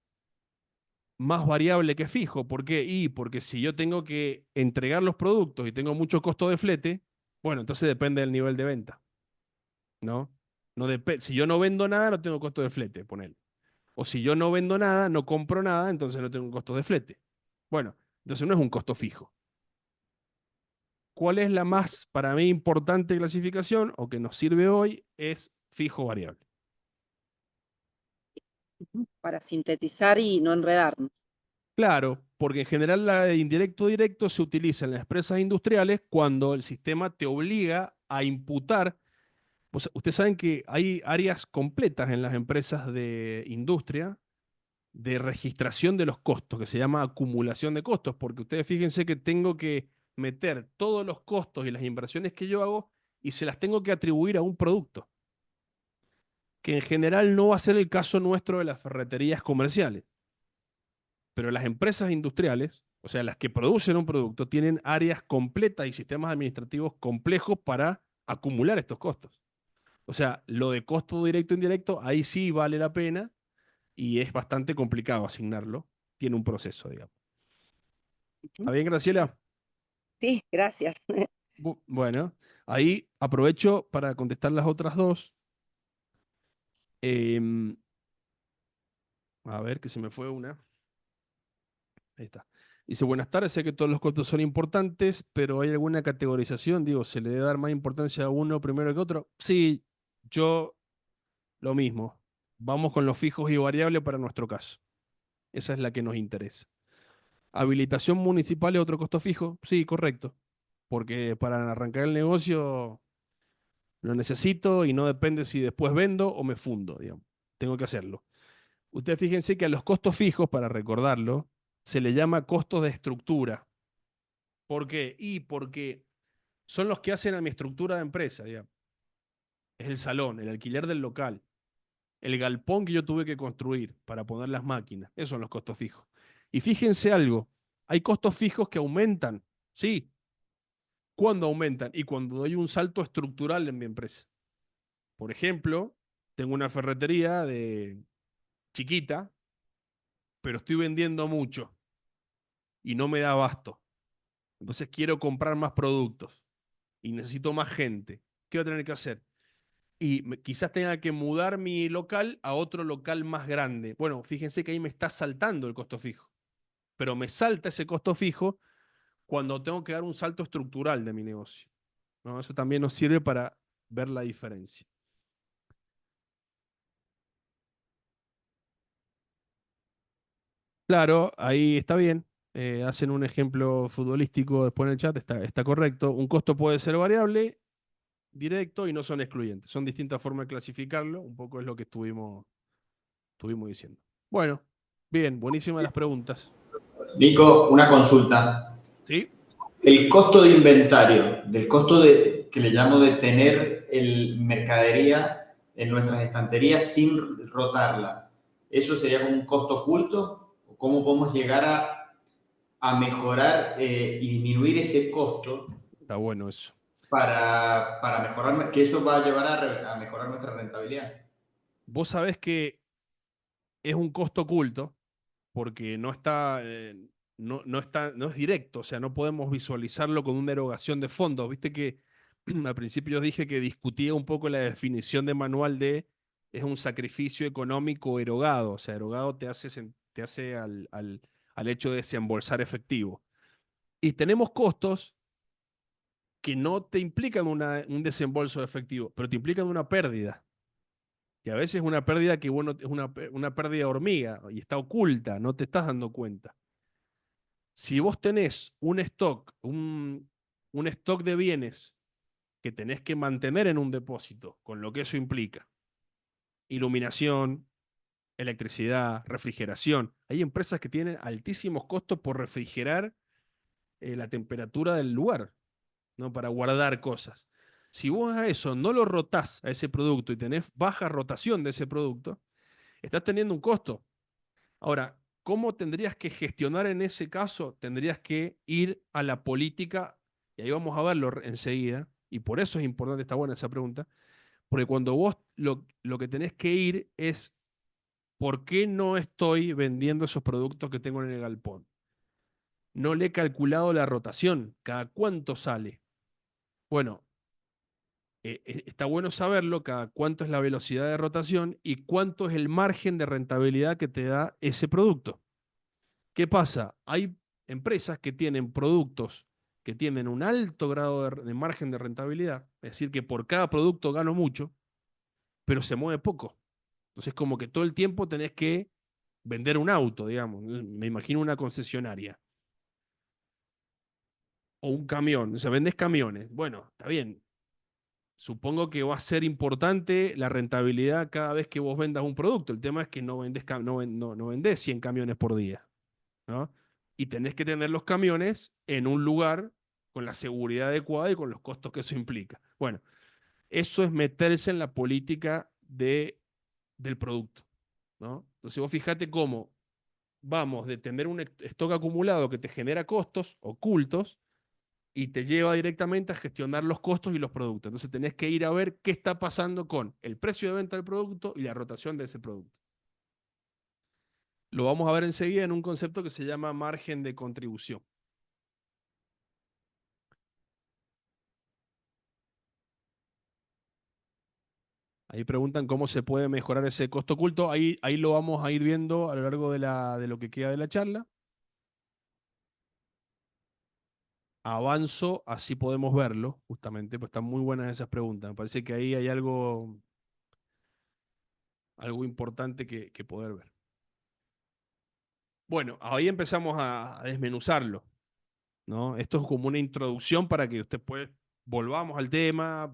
A: más variable que fijo. ¿Por qué? Porque si yo tengo que entregar los productos y tengo mucho costo de flete, bueno, entonces depende del nivel de venta, ¿no? Si yo no vendo nada, no tengo costo de flete, ponele. O si yo no vendo nada, no compro nada, entonces no tengo costo de flete. Bueno, entonces no es un costo fijo. ¿Cuál es la más, para mí, importante clasificación o que nos sirve hoy? Es fijo variable.
B: Para sintetizar y no enredarnos.
A: Claro, porque en general la de indirecto directo se utiliza en las empresas industriales cuando el sistema te obliga a imputar. Ustedes saben que hay áreas completas en las empresas de industria de registración de los costos, que se llama acumulación de costos, porque ustedes fíjense que tengo que meter todos los costos y las inversiones que yo hago y se las tengo que atribuir a un producto, que en general no va a ser el caso nuestro de las ferreterías comerciales. Pero las empresas industriales, o sea, las que producen un producto, tienen áreas completas y sistemas administrativos complejos para acumular estos costos. O sea, lo de costo directo e indirecto, ahí sí vale la pena y es bastante complicado asignarlo. Tiene un proceso, digamos. ¿Está
B: Ujú.
A: bien, Graciela?
B: Sí, gracias.
A: Bueno, ahí aprovecho para contestar las otras dos. Em, a ver, que se me fue una. Ahí está. Dice, buenas tardes, sé que todos los costos son importantes, pero ¿hay alguna categorización? Digo, ¿se le debe dar más importancia a uno primero que otro? Sí, yo lo mismo. Vamos con los fijos y variables para nuestro caso. Esa es la que nos interesa. ¿Habilitación municipal es otro costo fijo? Sí, correcto. Porque para arrancar el negocio lo necesito y no depende si después vendo o me fundo, digamos. Tengo que hacerlo. Ustedes fíjense que a los costos fijos, para recordarlo, se le llama costos de estructura. ¿Por qué? Y porque son los que hacen a mi estructura de empresa, digamos. Es el salón, el alquiler del local, el galpón que yo tuve que construir para poner las máquinas. Esos son los costos fijos. Y fíjense algo, hay costos fijos que aumentan. Sí, ¿cuándo aumentan? Y cuando doy un salto estructural en mi empresa. Por ejemplo, tengo una ferretería de chiquita pero estoy vendiendo mucho y no me da abasto. Entonces quiero comprar más productos y necesito más gente. ¿Qué voy a tener que hacer? Y quizás tenga que mudar mi local a otro local más grande. Bueno, fíjense que ahí me está saltando el costo fijo, pero me salta ese costo fijo cuando tengo que dar un salto estructural de mi negocio, ¿no? Eso también nos sirve para ver la diferencia. Claro, ahí está bien. Hacen un ejemplo futbolístico después en el chat, está correcto. Un costo puede ser variable, directo y no son excluyentes. Son distintas formas de clasificarlo. Un poco es lo que estuvimos diciendo. Bueno, bien, buenísimas las preguntas.
D: Nico, una consulta.
A: ¿Sí?
D: El costo de inventario, del costo de, que le llamo de tener el mercadería en nuestras estanterías sin rotarla, ¿eso sería como un costo oculto? ¿Cómo podemos llegar a mejorar y disminuir ese costo
A: Está bueno eso.
D: para mejorar, que eso va a llevar a mejorar nuestra rentabilidad?
A: Vos sabés que es un costo oculto porque no es directo, o sea, no podemos visualizarlo con una erogación de fondos. Viste que al principio yo dije que discutía un poco la definición de manual de es un sacrificio económico erogado, o sea, erogado te hace al hecho de desembolsar efectivo. Y tenemos costos que no te implican un desembolso de efectivo, pero te implican una pérdida. Y a veces una pérdida que bueno, es una pérdida hormiga y está oculta, no te estás dando cuenta. Si vos tenés un stock de bienes que tenés que mantener en un depósito, con lo que eso implica, iluminación, electricidad, refrigeración. Hay empresas que tienen altísimos costos por refrigerar la temperatura del lugar, ¿no? Para guardar cosas. Si vos a eso no lo rotás a ese producto y tenés baja rotación de ese producto, estás teniendo un costo. Ahora, ¿cómo tendrías que gestionar en ese caso? Tendrías que ir a la política, y ahí vamos a verlo enseguida, y por eso es importante, está buena esa pregunta, porque cuando vos lo que tenés que ir es, ¿por qué no estoy vendiendo esos productos que tengo en el galpón? No le he calculado la rotación, cada cuánto sale. Bueno, está bueno saberlo, cada cuánto es la velocidad de rotación y cuánto es el margen de rentabilidad que te da ese producto. ¿Qué pasa? Hay empresas que tienen productos que tienen un alto grado de margen de rentabilidad, es decir, que por cada producto gano mucho, pero se mueve poco. Entonces, como que todo el tiempo tenés que vender un auto, digamos. Me imagino una concesionaria. O un camión. O sea, vendés camiones. Bueno, está bien. Supongo que va a ser importante la rentabilidad cada vez que vos vendas un producto. El tema es que no vendés 100 camiones por día, ¿no? Y tenés que tener los camiones en un lugar con la seguridad adecuada y con los costos que eso implica. Bueno, eso es meterse en la política del producto, ¿no? Entonces vos fíjate cómo vamos de tener un stock acumulado que te genera costos ocultos y te lleva directamente a gestionar los costos y los productos. Entonces tenés que ir a ver qué está pasando con el precio de venta del producto y la rotación de ese producto. Lo vamos a ver enseguida en un concepto que se llama margen de contribución. Ahí preguntan cómo se puede mejorar ese costo oculto. Ahí lo vamos a ir viendo a lo largo de lo que queda de la charla. Avanzo, así podemos verlo, justamente, pues están muy buenas esas preguntas. Me parece que ahí hay algo importante que poder ver. Bueno, ahí empezamos a desmenuzarlo, ¿no? Esto es como una introducción para que usted pues volvamos al tema,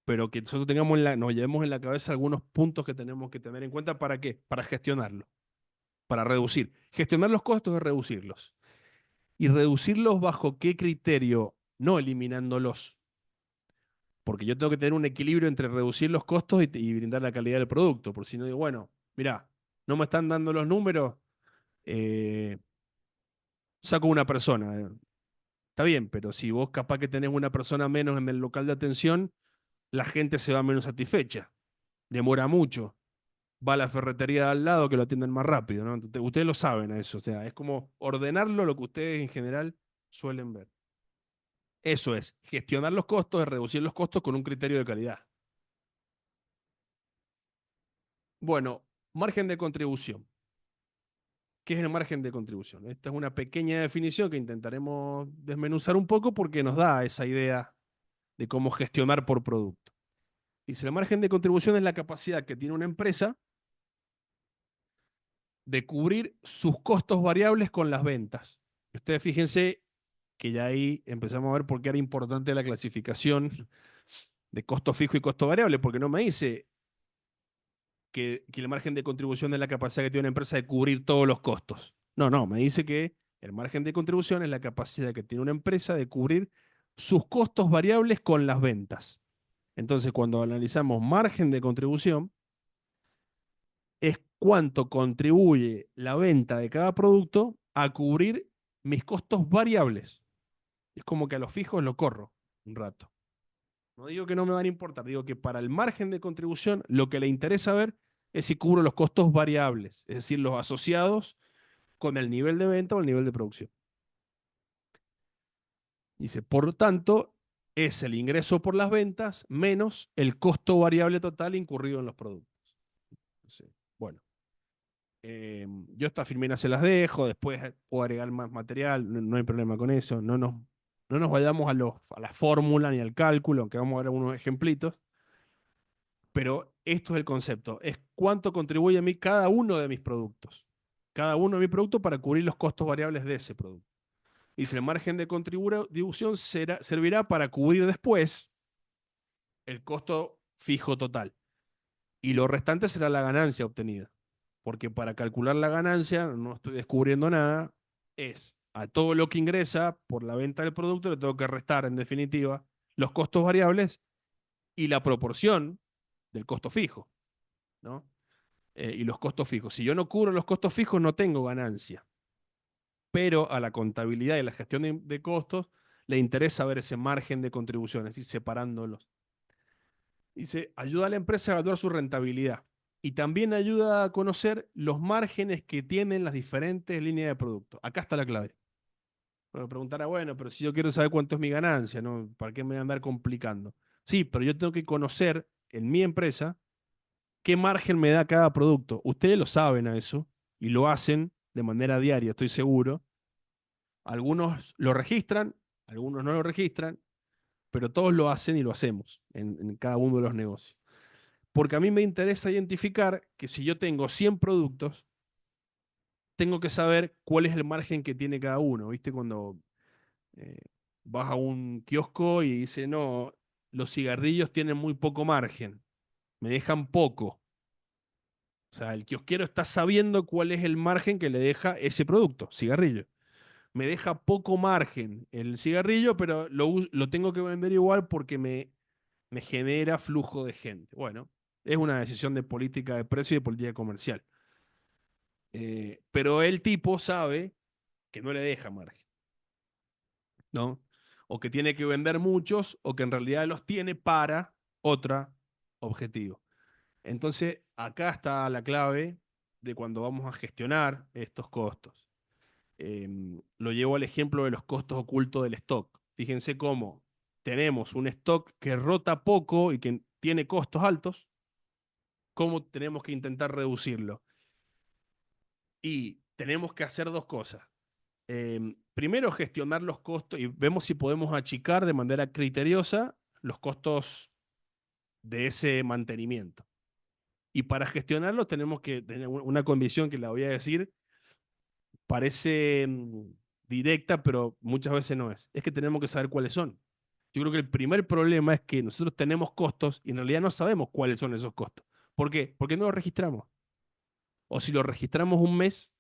A: pero que nosotros nos llevemos en la cabeza algunos puntos que tenemos que tener en cuenta. ¿Para qué? Para gestionarlo, para reducir. Gestionar los costos es reducirlos. ¿Y reducirlos bajo qué criterio? No eliminándolos. Porque yo tengo que tener un equilibrio entre reducir los costos y brindar la calidad del producto. Por si no digo, bueno, mirá, no me están dando los números, eh, saco una persona. Está bien, pero si vos capaz que tenés una persona menos en el local de atención, la gente se va menos satisfecha. Demora mucho. va a la ferretería de al lado que lo atienden más rápido, ¿no? Ustedes lo saben a eso, o sea, es como ordenarlo lo que ustedes en general suelen ver. Eso es, gestionar los costos, es reducir los costos con un criterio de calidad. Bueno, margen de contribución. ¿Qué es el margen de contribución? Esta es una pequeña definición que intentaremos desmenuzar un poco porque nos da esa idea de cómo gestionar por producto. Dice, el margen de contribución es la capacidad que tiene una empresa de cubrir sus costos variables con las ventas. Ustedes fíjense que ya ahí empezamos a ver por qué era importante la clasificación de costo fijo y costo variable, porque no me dice que el margen de contribución es la capacidad que tiene una empresa de cubrir todos los costos. No, me dice que el margen de contribución es la capacidad que tiene una empresa de cubrir sus costos variables con las ventas. Entonces, cuando analizamos margen de contribución, es cuánto contribuye la venta de cada producto a cubrir mis costos variables. Es como que a los fijos lo corro un rato. No digo que no me van a importar, digo que para el margen de contribución lo que le interesa ver es si cubro los costos variables, es decir, los asociados con el nivel de venta o el nivel de producción. Dice, por lo tanto, es el ingreso por las ventas menos el costo variable total incurrido en los productos. Entonces, bueno, yo estas filminas se las dejo, después puedo agregar más material, no hay problema con eso, no nos vayamos a la fórmula ni al cálculo, aunque vamos a ver algunos ejemplitos. Pero esto es el concepto, es cuánto contribuye a mí cada uno de mis productos. Cada uno de mis productos para cubrir los costos variables de ese producto. Dice, el margen de contribución servirá para cubrir después el costo fijo total. Y lo restante será la ganancia obtenida. Porque para calcular la ganancia, no estoy descubriendo nada, es a todo lo que ingresa por la venta del producto, le tengo que restar, en definitiva, los costos variables y la proporción del costo fijo, ¿no? Y los costos fijos. Si yo no cubro los costos fijos, no tengo ganancia. Pero a la contabilidad y la gestión de costos le interesa ver ese margen de contribución, es decir, separándolos. Dice, ayuda a la empresa a evaluar su rentabilidad y también ayuda a conocer los márgenes que tienen las diferentes líneas de producto. Acá está la clave. Me preguntará, bueno, pero si yo quiero saber cuánto es mi ganancia, ¿no? ¿Para qué me voy a andar complicando? Sí, pero yo tengo que conocer en mi empresa qué margen me da cada producto. Ustedes lo saben a eso y lo hacen de manera diaria, estoy seguro. Algunos lo registran, algunos no lo registran, pero todos lo hacen y lo hacemos en cada uno de los negocios. Porque a mí me interesa identificar que si yo tengo 100 productos, tengo que saber cuál es el margen que tiene cada uno. ¿Viste? Cuando vas a un kiosco y dice, no, los cigarrillos tienen muy poco margen, me dejan poco. O sea, el kiosquero está sabiendo cuál es el margen que le deja ese producto, cigarrillo. Me deja poco margen el cigarrillo, pero lo tengo que vender igual porque me genera flujo de gente. Bueno, es una decisión de política de precio y de política comercial. Pero el tipo sabe que no le deja margen, ¿no? O que tiene que vender muchos, o que en realidad los tiene para otro objetivo. Entonces, acá está la clave de cuando vamos a gestionar estos costos. Lo llevo al ejemplo de los costos ocultos del stock. Fíjense cómo tenemos un stock que rota poco y que tiene costos altos, cómo tenemos que intentar reducirlo. Y tenemos que hacer dos cosas. Primero, gestionar los costos y vemos si podemos achicar de manera criteriosa los costos de ese mantenimiento. Y para gestionarlo tenemos que tener una condición que la voy a decir, parece directa, pero muchas veces no es. Es que tenemos que saber cuáles son. Yo creo que el primer problema es que nosotros tenemos costos y en realidad no sabemos cuáles son esos costos. ¿Por qué? Porque no los registramos. O si los registramos un mes,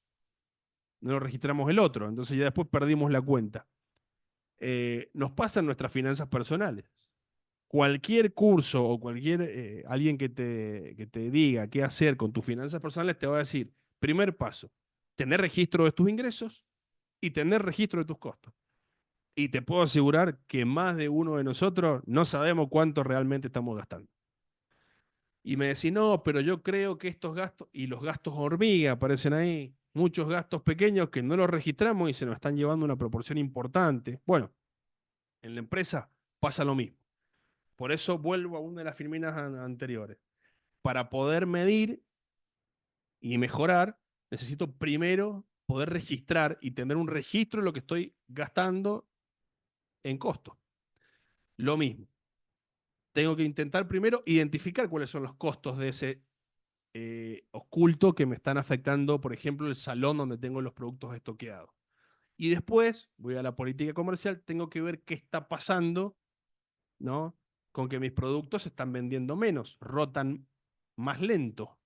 A: no los registramos el otro. Entonces ya después perdimos la cuenta. Nos pasa en nuestras finanzas personales. Cualquier curso o cualquier alguien que te diga qué hacer con tus finanzas personales te va a decir, primer paso, tener registro de tus ingresos y tener registro de tus costos. Y te puedo asegurar que más de uno de nosotros no sabemos cuánto realmente estamos gastando. Y me decís, no, pero yo creo que estos gastos, y los gastos hormiga aparecen ahí, muchos gastos pequeños que no los registramos y se nos están llevando una proporción importante. Bueno, en la empresa pasa lo mismo. Por eso vuelvo a una de las filminas anteriores. Para poder medir y mejorar, necesito primero poder registrar y tener un registro de lo que estoy gastando en costo. Lo mismo. Tengo que intentar primero identificar cuáles son los costos de ese oculto que me están afectando, por ejemplo, el salón donde tengo los productos estoqueados. Y después voy a la política comercial, tengo que ver qué está pasando, ¿no? Con que mis productos se están vendiendo menos, rotan más lento.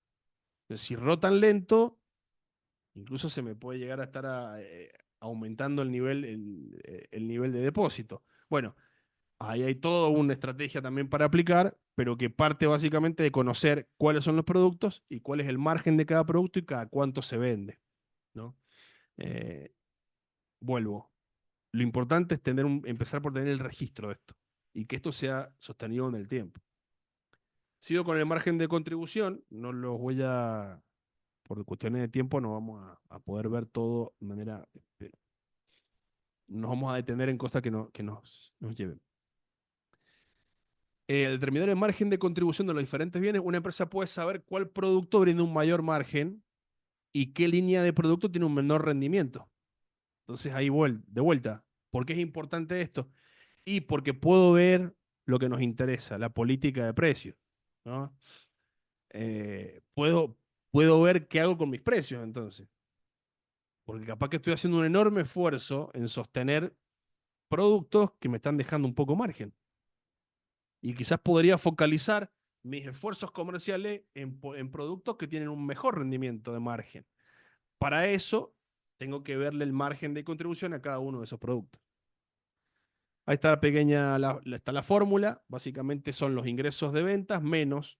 A: Si rotan lento, incluso se me puede llegar a estar aumentando el nivel de depósito. Bueno, ahí hay toda una estrategia también para aplicar, pero que parte básicamente de conocer cuáles son los productos y cuál es el margen de cada producto y cada cuánto se vende, ¿no? Eh, vuelvo. Lo importante es empezar por tener el registro de esto y que esto sea sostenido en el tiempo. Sigo con el margen de contribución, no los voy a, por cuestiones de tiempo, no vamos a poder ver todo de manera, nos vamos a detener en cosas que nos lleven. Al determinar el margen de contribución de los diferentes bienes, una empresa puede saber cuál producto brinda un mayor margen y qué línea de producto tiene un menor rendimiento. Entonces ahí de vuelta, ¿por qué es importante esto? Y porque puedo ver lo que nos interesa, la política de precios, ¿no? Puedo ver qué hago con mis precios entonces. Porque capaz que estoy haciendo un enorme esfuerzo en sostener productos que me están dejando un poco margen. Y quizás podría focalizar mis esfuerzos comerciales en productos que tienen un mejor rendimiento de margen. Para eso, tengo que verle el margen de contribución a cada uno de esos productos. Ahí está está la fórmula. Básicamente son los ingresos de ventas menos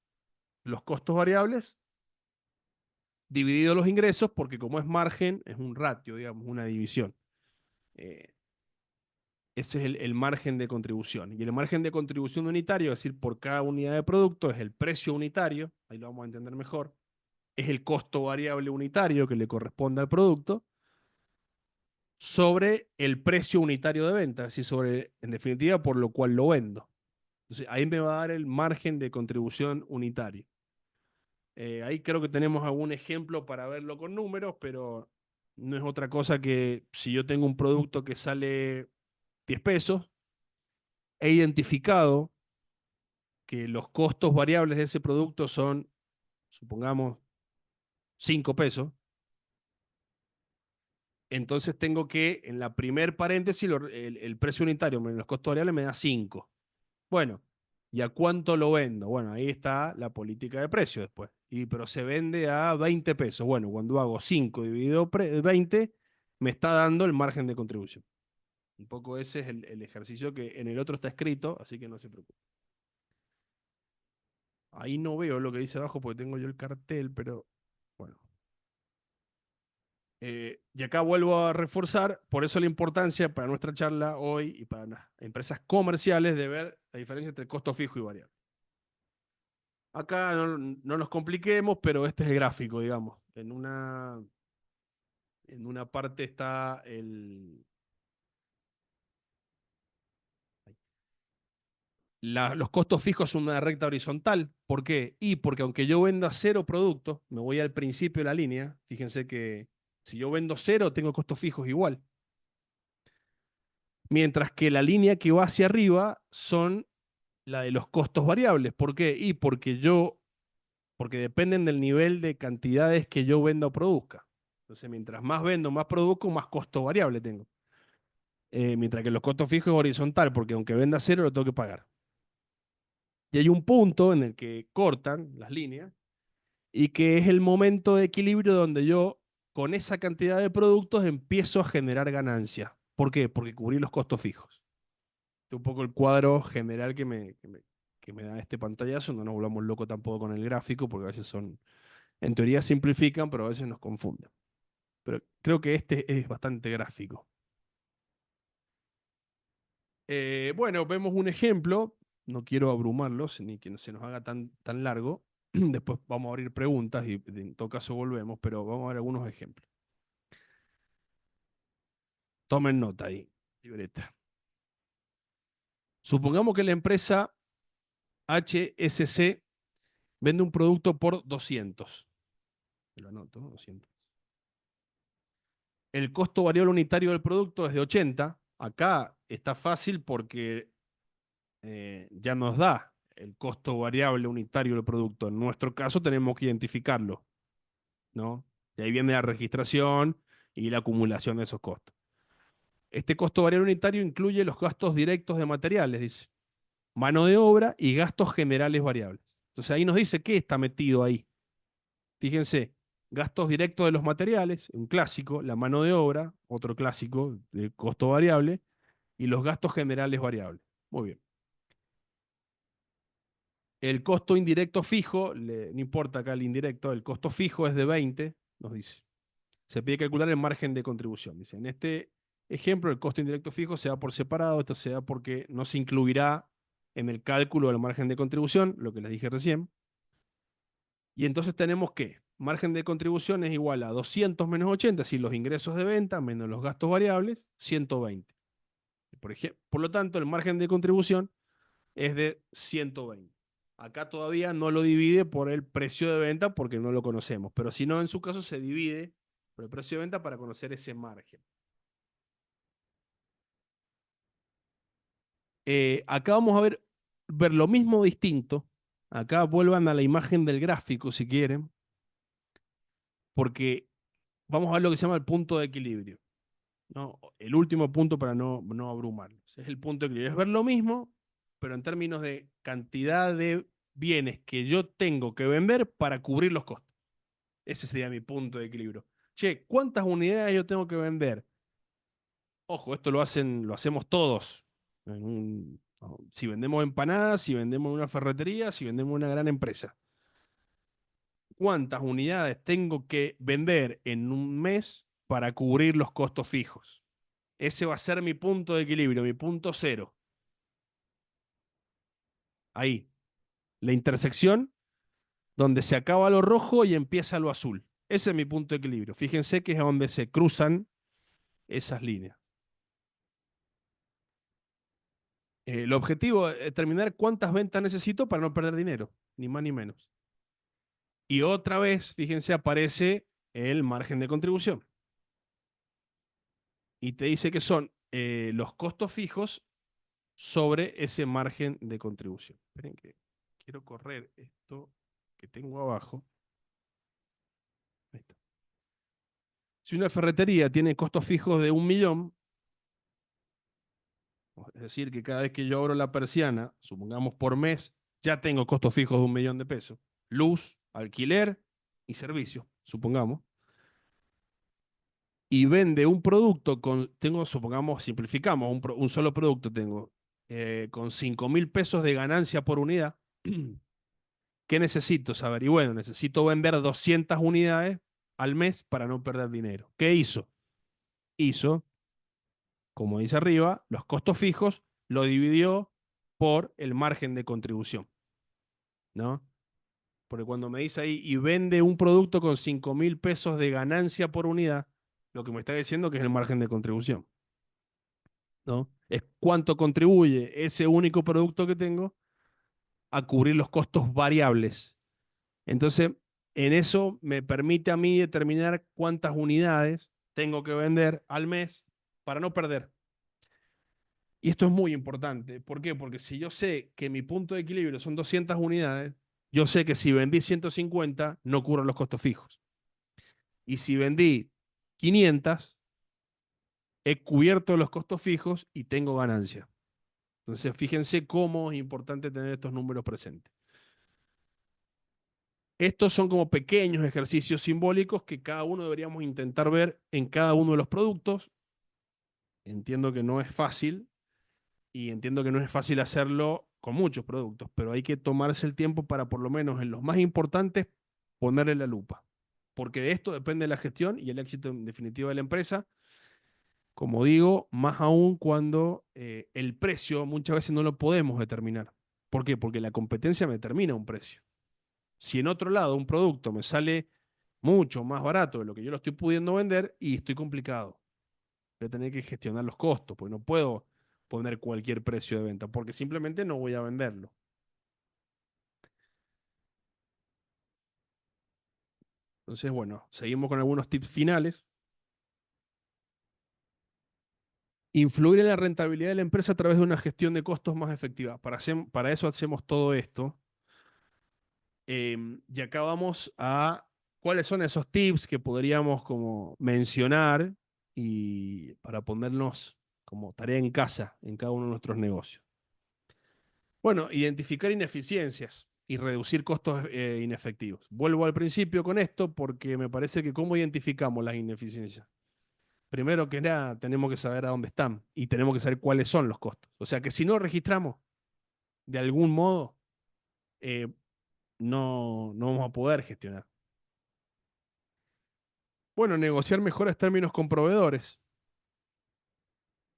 A: los costos variables, dividido los ingresos, porque como es margen, es un ratio, digamos, una división. Ese es el margen de contribución. Y el margen de contribución unitario, es decir, por cada unidad de producto, es el precio unitario, ahí lo vamos a entender mejor, es el costo variable unitario que le corresponde al producto, sobre el precio unitario de venta, es decir, en definitiva, por lo cual lo vendo. Entonces, ahí me va a dar el margen de contribución unitario. Ahí creo que tenemos algún ejemplo para verlo con números, pero no es otra cosa que si yo tengo un producto que sale 10 pesos, he identificado que los costos variables de ese producto son, supongamos, 5 pesos, entonces tengo que, en la primer paréntesis, el precio unitario menos los costos variables me da 5. Bueno, ¿y a cuánto lo vendo? Bueno, ahí está la política de precio después. Pero se vende a 20 pesos. Bueno, cuando hago 5 dividido 20, me está dando el margen de contribución. Un poco ese es el ejercicio que en el otro está escrito, así que no se preocupe. Ahí no veo lo que dice abajo porque tengo yo el cartel, pero bueno. Y acá vuelvo a reforzar, por eso la importancia para nuestra charla hoy y para las empresas comerciales de ver la diferencia entre costo fijo y variable. Acá no nos compliquemos, pero este es el gráfico, digamos. En una parte está los costos fijos son una recta horizontal. ¿Por qué? Y porque aunque yo venda 0 productos, me voy al principio de la línea, fíjense que si yo vendo 0, tengo costos fijos igual. Mientras que la línea que va hacia arriba son la de los costos variables. ¿Por qué? Y porque dependen del nivel de cantidades que yo venda o produzca. Entonces, mientras más vendo, más produzco, más costo variable tengo. Mientras que los costos fijos es horizontal, porque aunque venda 0, lo tengo que pagar. Y hay un punto en el que cortan las líneas y que es el momento de equilibrio donde yo, con esa cantidad de productos, empiezo a generar ganancias. ¿Por qué? Porque cubrí los costos fijos. Este es un poco el cuadro general que me da este pantallazo. No nos volvamos locos tampoco con el gráfico, porque a veces en teoría simplifican, pero a veces nos confunden. Pero creo que este es bastante gráfico. Bueno, vemos un ejemplo. No quiero abrumarlos ni que se nos haga tan largo. Después vamos a abrir preguntas y en todo caso volvemos, pero vamos a ver algunos ejemplos. Tomen nota ahí, libreta. Supongamos que la empresa HSC vende un producto por 200. Lo anoto, 200. El costo variable unitario del producto es de 80. Acá está fácil porque ya nos da el costo variable unitario del producto. En nuestro caso tenemos que identificarlo, ¿no? Y ahí viene la registración y la acumulación de esos costos. Este costo variable unitario incluye los gastos directos de materiales, dice, mano de obra y gastos generales variables. Entonces ahí nos dice qué está metido ahí. Fíjense, gastos directos de los materiales, un clásico, la mano de obra, otro clásico de costo variable, y los gastos generales variables. Muy bien. El costo indirecto fijo, no importa acá el indirecto, el costo fijo es de 20, nos dice. Se pide calcular el margen de contribución. Dice, en este ejemplo, el costo indirecto fijo se da por separado, esto se da porque no se incluirá en el cálculo del margen de contribución, lo que les dije recién. Y entonces tenemos que margen de contribución es igual a 200 menos 80, es decir, los ingresos de venta menos los gastos variables, 120. Por lo tanto, el margen de contribución es de 120. Acá todavía no lo divide por el precio de venta porque no lo conocemos, pero si no, en su caso se divide por el precio de venta para conocer ese margen. Acá vamos a ver lo mismo distinto. Acá vuelvan a la imagen del gráfico si quieren, porque vamos a ver lo que se llama el punto de equilibrio, ¿no? El último punto para no abrumarlos. Es el punto de equilibrio. Es ver lo mismo, pero en términos de cantidad de bienes que yo tengo que vender para cubrir los costos. Ese sería mi punto de equilibrio. Che, ¿cuántas unidades yo tengo que vender? Ojo, esto lo hacemos todos. Si vendemos empanadas, si vendemos en una ferretería, si vendemos en una gran empresa. ¿Cuántas unidades tengo que vender en un mes para cubrir los costos fijos? Ese va a ser mi punto de equilibrio, mi punto cero. Ahí. La intersección donde se acaba lo rojo y empieza lo azul. Ese es mi punto de equilibrio. Fíjense que es donde se cruzan esas líneas. El objetivo es determinar cuántas ventas necesito para no perder dinero, ni más ni menos. Y otra vez, fíjense, aparece el margen de contribución. Y te dice que son los costos fijos sobre ese margen de contribución. Esperen que quiero correr esto que tengo abajo. Ahí está. Si una ferretería tiene costos fijos de 1 millón, es decir, que cada vez que yo abro la persiana, supongamos por mes, ya tengo costos fijos de 1 millón de pesos. Luz, alquiler y servicios, supongamos. Y vende un producto supongamos, simplificamos, un solo producto tengo, con 5.000 pesos de ganancia por unidad. ¿Qué necesito saber? Y bueno, necesito vender 200 unidades al mes para no perder dinero. ¿Qué hizo? Hizo, como dice arriba, los costos fijos, lo dividió por el margen de contribución, ¿no? Porque cuando me dice ahí y vende un producto con 5.000 pesos de ganancia por unidad, lo que me está diciendo que es el margen de contribución, ¿no? Es cuánto contribuye ese único producto que tengo a cubrir los costos variables. Entonces, en eso me permite a mí determinar cuántas unidades tengo que vender al mes para no perder. Y esto es muy importante. ¿Por qué? Porque si yo sé que mi punto de equilibrio son 200 unidades, yo sé que si vendí 150, no cubro los costos fijos. Y si vendí 500, he cubierto los costos fijos y tengo ganancia. Entonces, fíjense cómo es importante tener estos números presentes. Estos son como pequeños ejercicios simbólicos que cada uno deberíamos intentar ver en cada uno de los productos. Entiendo que no es fácil y entiendo que no es fácil hacerlo con muchos productos, pero hay que tomarse el tiempo para por lo menos en los más importantes ponerle la lupa. Porque de esto depende la gestión y el éxito en definitiva de la empresa. Como digo, más aún cuando el precio muchas veces no lo podemos determinar. ¿Por qué? Porque la competencia me determina un precio. Si en otro lado un producto me sale mucho más barato de lo que yo lo estoy pudiendo vender y estoy complicado, voy a tener que gestionar los costos, porque no puedo poner cualquier precio de venta, porque simplemente no voy a venderlo. Entonces, bueno, seguimos con algunos tips finales. Influir en la rentabilidad de la empresa a través de una gestión de costos más efectiva. Para eso hacemos todo esto. Y acá vamos a cuáles son esos tips que podríamos como mencionar y para ponernos como tarea en casa en cada uno de nuestros negocios. Bueno, identificar ineficiencias y reducir costos inefectivos. Vuelvo al principio con esto porque me parece que cómo identificamos las ineficiencias. Primero que nada, tenemos que saber a dónde están y tenemos que saber cuáles son los costos. O sea que si no registramos de algún modo, eh, no vamos a poder gestionar. Bueno, negociar mejores términos con proveedores.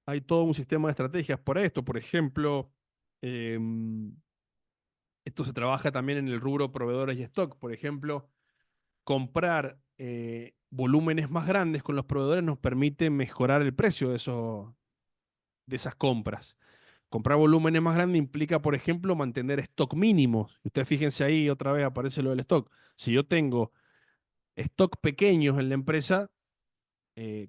A: Hay todo un sistema de estrategias para esto. Por ejemplo, esto se trabaja también en el rubro proveedores y stock. Por ejemplo, comprar volúmenes más grandes con los proveedores nos permite mejorar el precio de esas compras. Comprar volúmenes más grandes implica, por ejemplo, mantener stock mínimos. Ustedes fíjense ahí, otra vez aparece lo del stock. Si yo tengo stock pequeños en la empresa,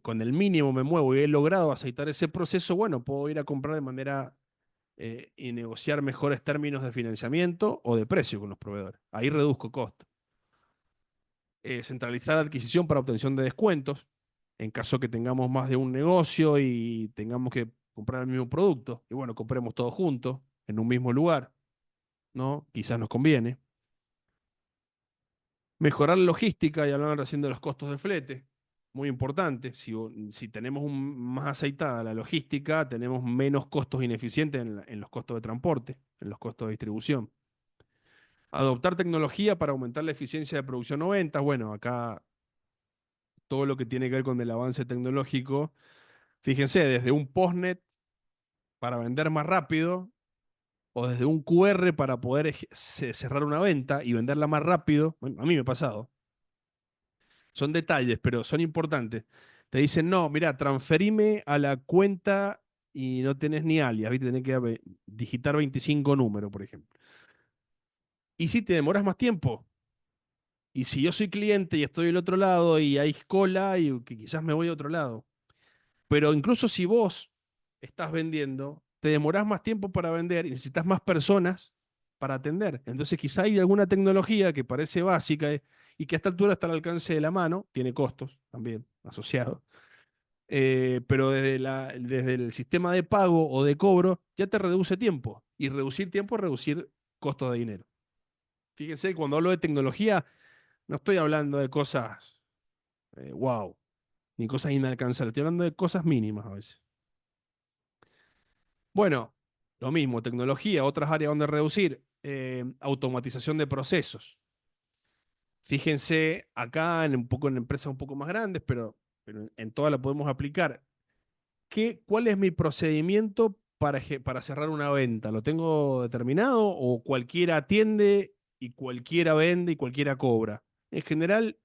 A: con el mínimo me muevo y he logrado aceitar ese proceso, bueno, puedo ir a comprar de manera y negociar mejores términos de financiamiento o de precio con los proveedores. Ahí reduzco costos. Centralizar la adquisición para obtención de descuentos, en caso que tengamos más de un negocio y tengamos que comprar el mismo producto. Y bueno, compremos todos juntos, en un mismo lugar, ¿no? Quizás nos conviene. Mejorar la logística, y hablaban recién de los costos de flete, muy importante. Si tenemos más aceitada la logística, tenemos menos costos ineficientes en los costos de transporte, en los costos de distribución. Adoptar tecnología para aumentar la eficiencia de producción o ventas. Bueno, acá todo lo que tiene que ver con el avance tecnológico. Fíjense, desde un postnet para vender más rápido, o desde un QR para poder cerrar una venta y venderla más rápido. Bueno, a mí me ha pasado. Son detalles, pero son importantes. Te dicen, no, mira, transferime a la cuenta y no tenés ni alias, ¿viste? Tenés que digitar 25 números, por ejemplo. Y si te demoras más tiempo, y si yo soy cliente y estoy del otro lado y hay cola y que quizás me voy a otro lado. Pero incluso si vos estás vendiendo, te demorás más tiempo para vender y necesitas más personas para atender. Entonces quizá hay alguna tecnología que parece básica y que a esta altura está al alcance de la mano, tiene costos también asociados. Pero desde el sistema de pago o de cobro ya te reduce tiempo. Y reducir tiempo es reducir costos de dinero. Fíjense, cuando hablo de tecnología, no estoy hablando de cosas wow, ni cosas inalcanzables, estoy hablando de cosas mínimas a veces. Bueno, lo mismo, tecnología, otras áreas donde reducir, automatización de procesos. Fíjense acá en un poco en empresas un poco más grandes, pero en todas la podemos aplicar. ¿Cuál es mi procedimiento para cerrar una venta? ¿Lo tengo determinado o cualquiera atiende y cualquiera vende y cualquiera cobra? En general,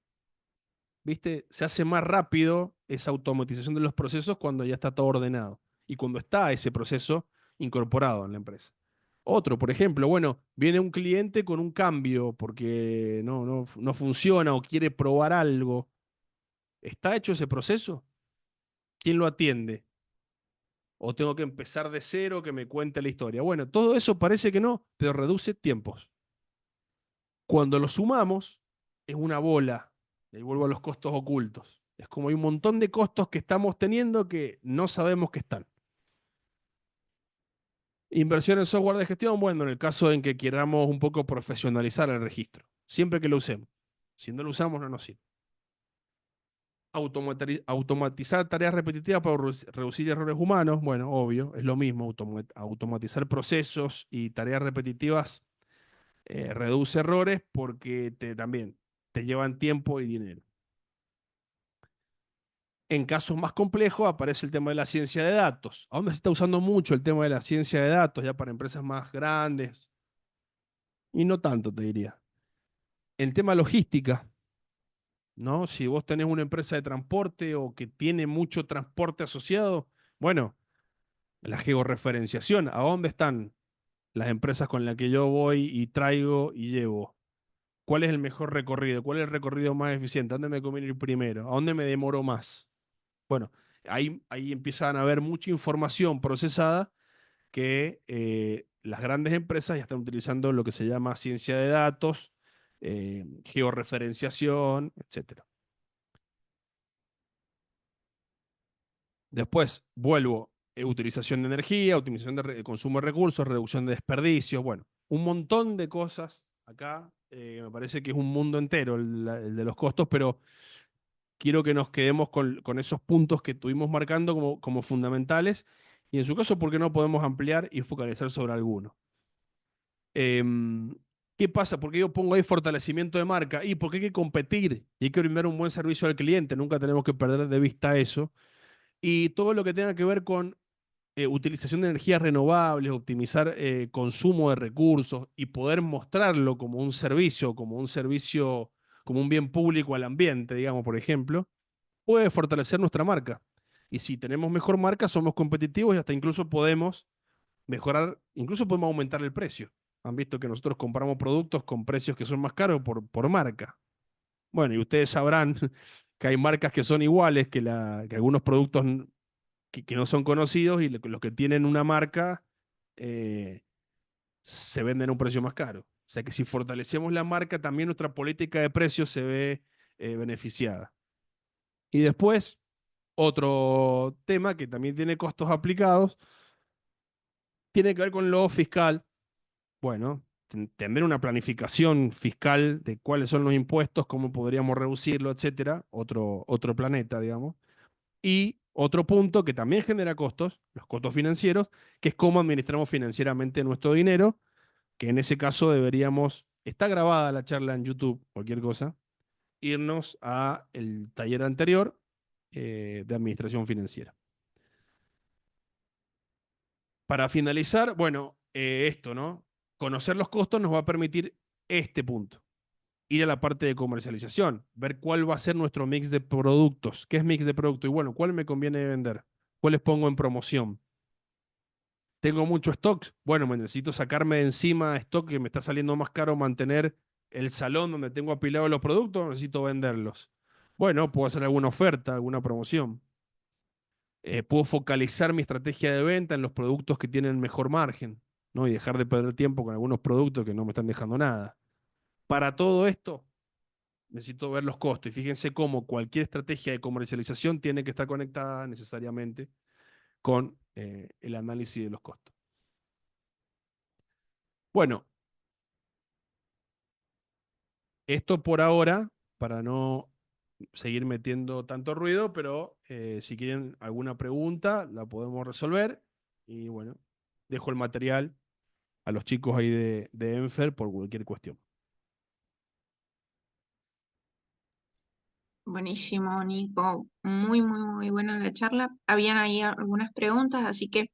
A: ¿viste? Se hace más rápido esa automatización de los procesos cuando ya está todo ordenado y cuando está ese proceso incorporado en la empresa. Otro, por ejemplo, bueno, viene un cliente con un cambio porque no funciona o quiere probar algo. ¿Está hecho ese proceso? ¿Quién lo atiende? ¿O tengo que empezar de cero que me cuente la historia? Bueno, todo eso parece que no, pero reduce tiempos. Cuando lo sumamos, es una bola. Y vuelvo a los costos ocultos. Es como hay un montón de costos que estamos teniendo que no sabemos que están. Inversión en software de gestión, bueno, en el caso en que queramos un poco profesionalizar el registro, siempre que lo usemos. Si no lo usamos, no nos sirve. Automatizar tareas repetitivas para reducir errores humanos, bueno, obvio, es lo mismo. Automatizar procesos y tareas repetitivas reduce errores porque también te llevan tiempo y dinero. En casos más complejos aparece el tema de la ciencia de datos. Aún se está usando mucho el tema de la ciencia de datos ya para empresas más grandes y no tanto, te diría. el tema logística, ¿no? Si vos tenés una empresa de transporte o que tiene mucho transporte asociado, bueno, la georreferenciación, ¿a dónde están las empresas con las que yo voy y traigo y llevo? ¿Cuál es el mejor recorrido? ¿Cuál es el recorrido más eficiente? ¿A dónde me conviene ir primero? ¿A dónde me demoro más? Bueno, ahí empiezan a haber mucha información procesada que las grandes empresas ya están utilizando lo que se llama ciencia de datos, georreferenciación, etc. Después, vuelvo, utilización de energía, optimización de consumo de recursos, reducción de desperdicios, bueno, un montón de cosas acá. Me parece que es un mundo entero el de los costos, pero quiero que nos quedemos con esos puntos que estuvimos marcando como fundamentales. Y en su caso, ¿por qué no podemos ampliar y focalizar sobre alguno? ¿Qué pasa? ¿Por qué yo pongo ahí fortalecimiento de marca? Y porque hay que competir y hay que brindar un buen servicio al cliente. Nunca tenemos que perder de vista eso. Y todo lo que tenga que ver con utilización de energías renovables, optimizar consumo de recursos y poder mostrarlo como un servicio, como un bien público al ambiente, digamos, por ejemplo, puede fortalecer nuestra marca. Y si tenemos mejor marca, somos competitivos y hasta incluso podemos mejorar, incluso podemos aumentar el precio. Han visto que nosotros compramos productos con precios que son más caros por marca. Bueno, y ustedes sabrán que hay marcas que son iguales, que algunos productos que no son conocidos y los que tienen una marca eh, se venden a un precio más caro. O sea que si fortalecemos la marca, también nuestra política de precios se ve beneficiada. Y después, otro tema que también tiene costos aplicados, tiene que ver con lo fiscal. Bueno, tener una planificación fiscal de cuáles son los impuestos, cómo podríamos reducirlo, etcétera. Otro planeta, digamos. Y otro punto que también genera costos, los costos financieros, que es cómo administramos financieramente nuestro dinero, que en ese caso deberíamos, está grabada la charla en YouTube, cualquier cosa, irnos a el taller anterior de administración financiera. Para finalizar, bueno, esto, ¿no? Conocer los costos nos va a permitir este punto. Ir a la parte de comercialización, ver cuál va a ser nuestro mix de productos. ¿Qué es mix de producto? Y bueno, ¿cuál me conviene vender? ¿Cuáles pongo en promoción? ¿Tengo mucho stock? Bueno, me necesito sacarme de encima stock que me está saliendo más caro mantener el salón donde tengo apilados los productos, necesito venderlos. Bueno, puedo hacer alguna oferta, alguna promoción. Puedo focalizar mi estrategia de venta en los productos que tienen mejor margen, ¿no? Y dejar de perder tiempo con algunos productos que no me están dejando nada. Para todo esto, necesito ver los costos. Y fíjense cómo cualquier estrategia de comercialización tiene que estar conectada necesariamente con el análisis de los costos. Bueno, esto por ahora, para no seguir metiendo tanto ruido, pero si quieren alguna pregunta, la podemos resolver. Y bueno, dejo el material a los chicos ahí de Enfer por cualquier cuestión.
C: Buenísimo, Nico. Muy, muy, muy buena la charla. Habían ahí algunas preguntas, así que,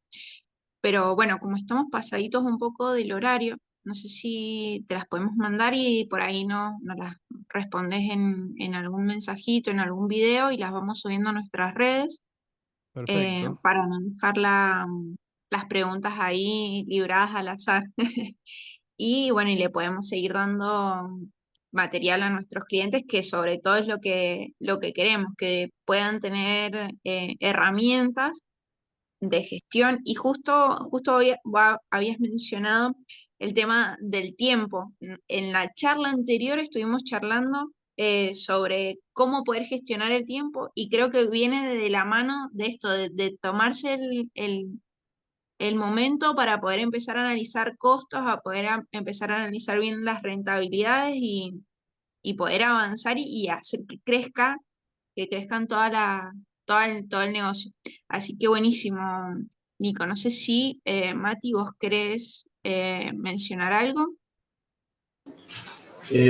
C: pero bueno, como estamos pasaditos un poco del horario, no sé si te las podemos mandar y por ahí nos las respondes en algún mensajito, en algún video y las vamos subiendo a nuestras redes
A: Perfecto.
C: para no dejar las preguntas ahí libradas al azar. Y bueno, y le podemos seguir dando material a nuestros clientes, que sobre todo es lo que queremos, que puedan tener herramientas de gestión. Y justo habías mencionado el tema del tiempo. En la charla anterior estuvimos charlando sobre cómo poder gestionar el tiempo y creo que viene de la mano de esto, de tomarse el momento para poder empezar a analizar costos, a poder empezar a analizar bien las rentabilidades y poder avanzar y hacer que crezcan todo el negocio. Así que buenísimo, Nico. No sé si, Mati, vos querés mencionar algo.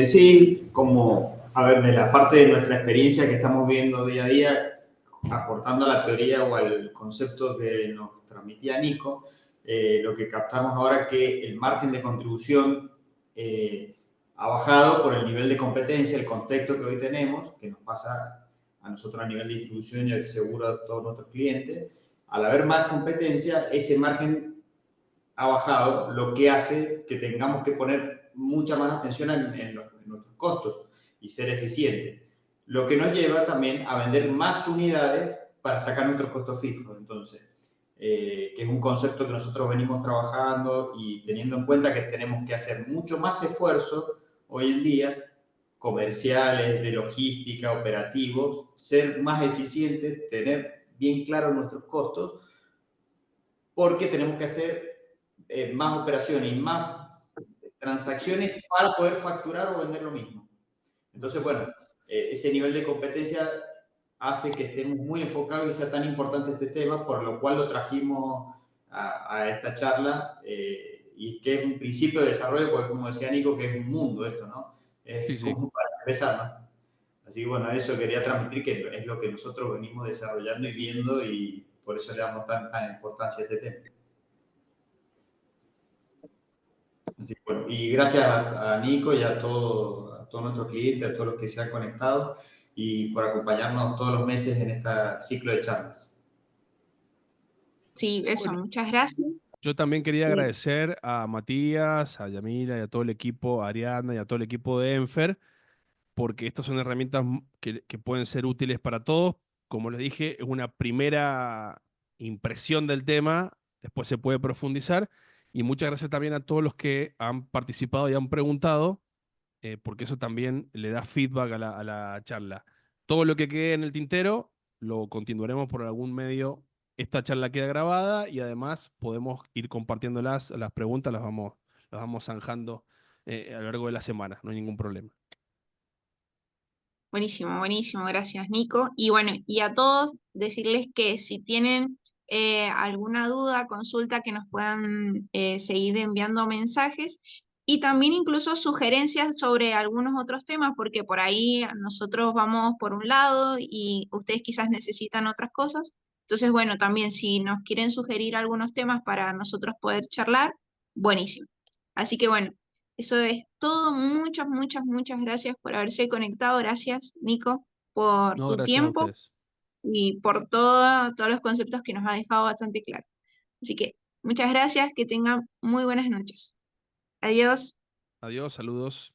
D: Sí, como, a ver, de la parte de nuestra experiencia que estamos viendo día a día, aportando a la teoría o al concepto que nos transmitía Nico, lo que captamos ahora es que el margen de contribución ha bajado por el nivel de competencia, el contexto que hoy tenemos, que nos pasa a nosotros a nivel de distribución y seguro a todos nuestros clientes. Al haber más competencia, ese margen ha bajado, lo que hace que tengamos que poner mucha más atención en nuestros costos y ser eficientes. Lo que nos lleva también a vender más unidades para sacar nuestros costos fijos. Entonces, que es un concepto que nosotros venimos trabajando y teniendo en cuenta que tenemos que hacer mucho más esfuerzo hoy en día, comerciales, de logística, operativos, ser más eficientes, tener bien claros nuestros costos, porque tenemos que hacer más operaciones y más transacciones para poder facturar o vender lo mismo. Entonces, bueno, ese nivel de competencia hace que estemos muy enfocados y sea tan importante este tema, por lo cual lo trajimos a esta charla y que es un principio de desarrollo, porque como decía Nico, que es un mundo esto, ¿no?
A: Sí, sí.
D: Como para empezar, ¿no? Así que bueno, eso quería transmitir, que es lo que nosotros venimos desarrollando y viendo, y por eso le damos tanta importancia a este tema. Así que, bueno, y gracias a Nico y a todos nuestros clientes, a todos los que se han conectado y por acompañarnos todos los meses en este ciclo de charlas.
C: Sí, eso,
A: Bueno,
C: muchas gracias.
A: yo también quería
C: Eh,
A: agradecer a Matías, a Yamila y a todo el equipo, a Ariana y a todo el equipo de Enfer, porque estas son herramientas que pueden ser útiles para todos. Como les dije, es una primera impresión del tema, después se puede profundizar. Y muchas gracias también a todos los que han participado y han preguntado, porque eso también le da feedback a la charla. Todo lo que quede en el tintero lo continuaremos por algún medio. Esta charla queda grabada y además podemos ir compartiéndolas, las preguntas las vamos zanjando a lo largo de la semana, no hay ningún problema.
C: Buenísimo, buenísimo, gracias Nico. Y bueno, y a todos decirles que si tienen alguna duda, consulta, que nos puedan seguir enviando mensajes y también incluso sugerencias sobre algunos otros temas, porque por ahí nosotros vamos por un lado y ustedes quizás necesitan otras cosas. Entonces, bueno, también si nos quieren sugerir algunos temas para nosotros poder charlar, buenísimo. Así que bueno. Eso es todo. Muchas, muchas, muchas gracias por haberse conectado. Gracias, Nico, por
A: No,
C: tu
A: gracias a
C: tiempo
A: ustedes.
C: y por todos los conceptos que nos ha dejado bastante claro. Así que muchas gracias, que tengan muy buenas noches. Adiós.
A: Adiós, saludos.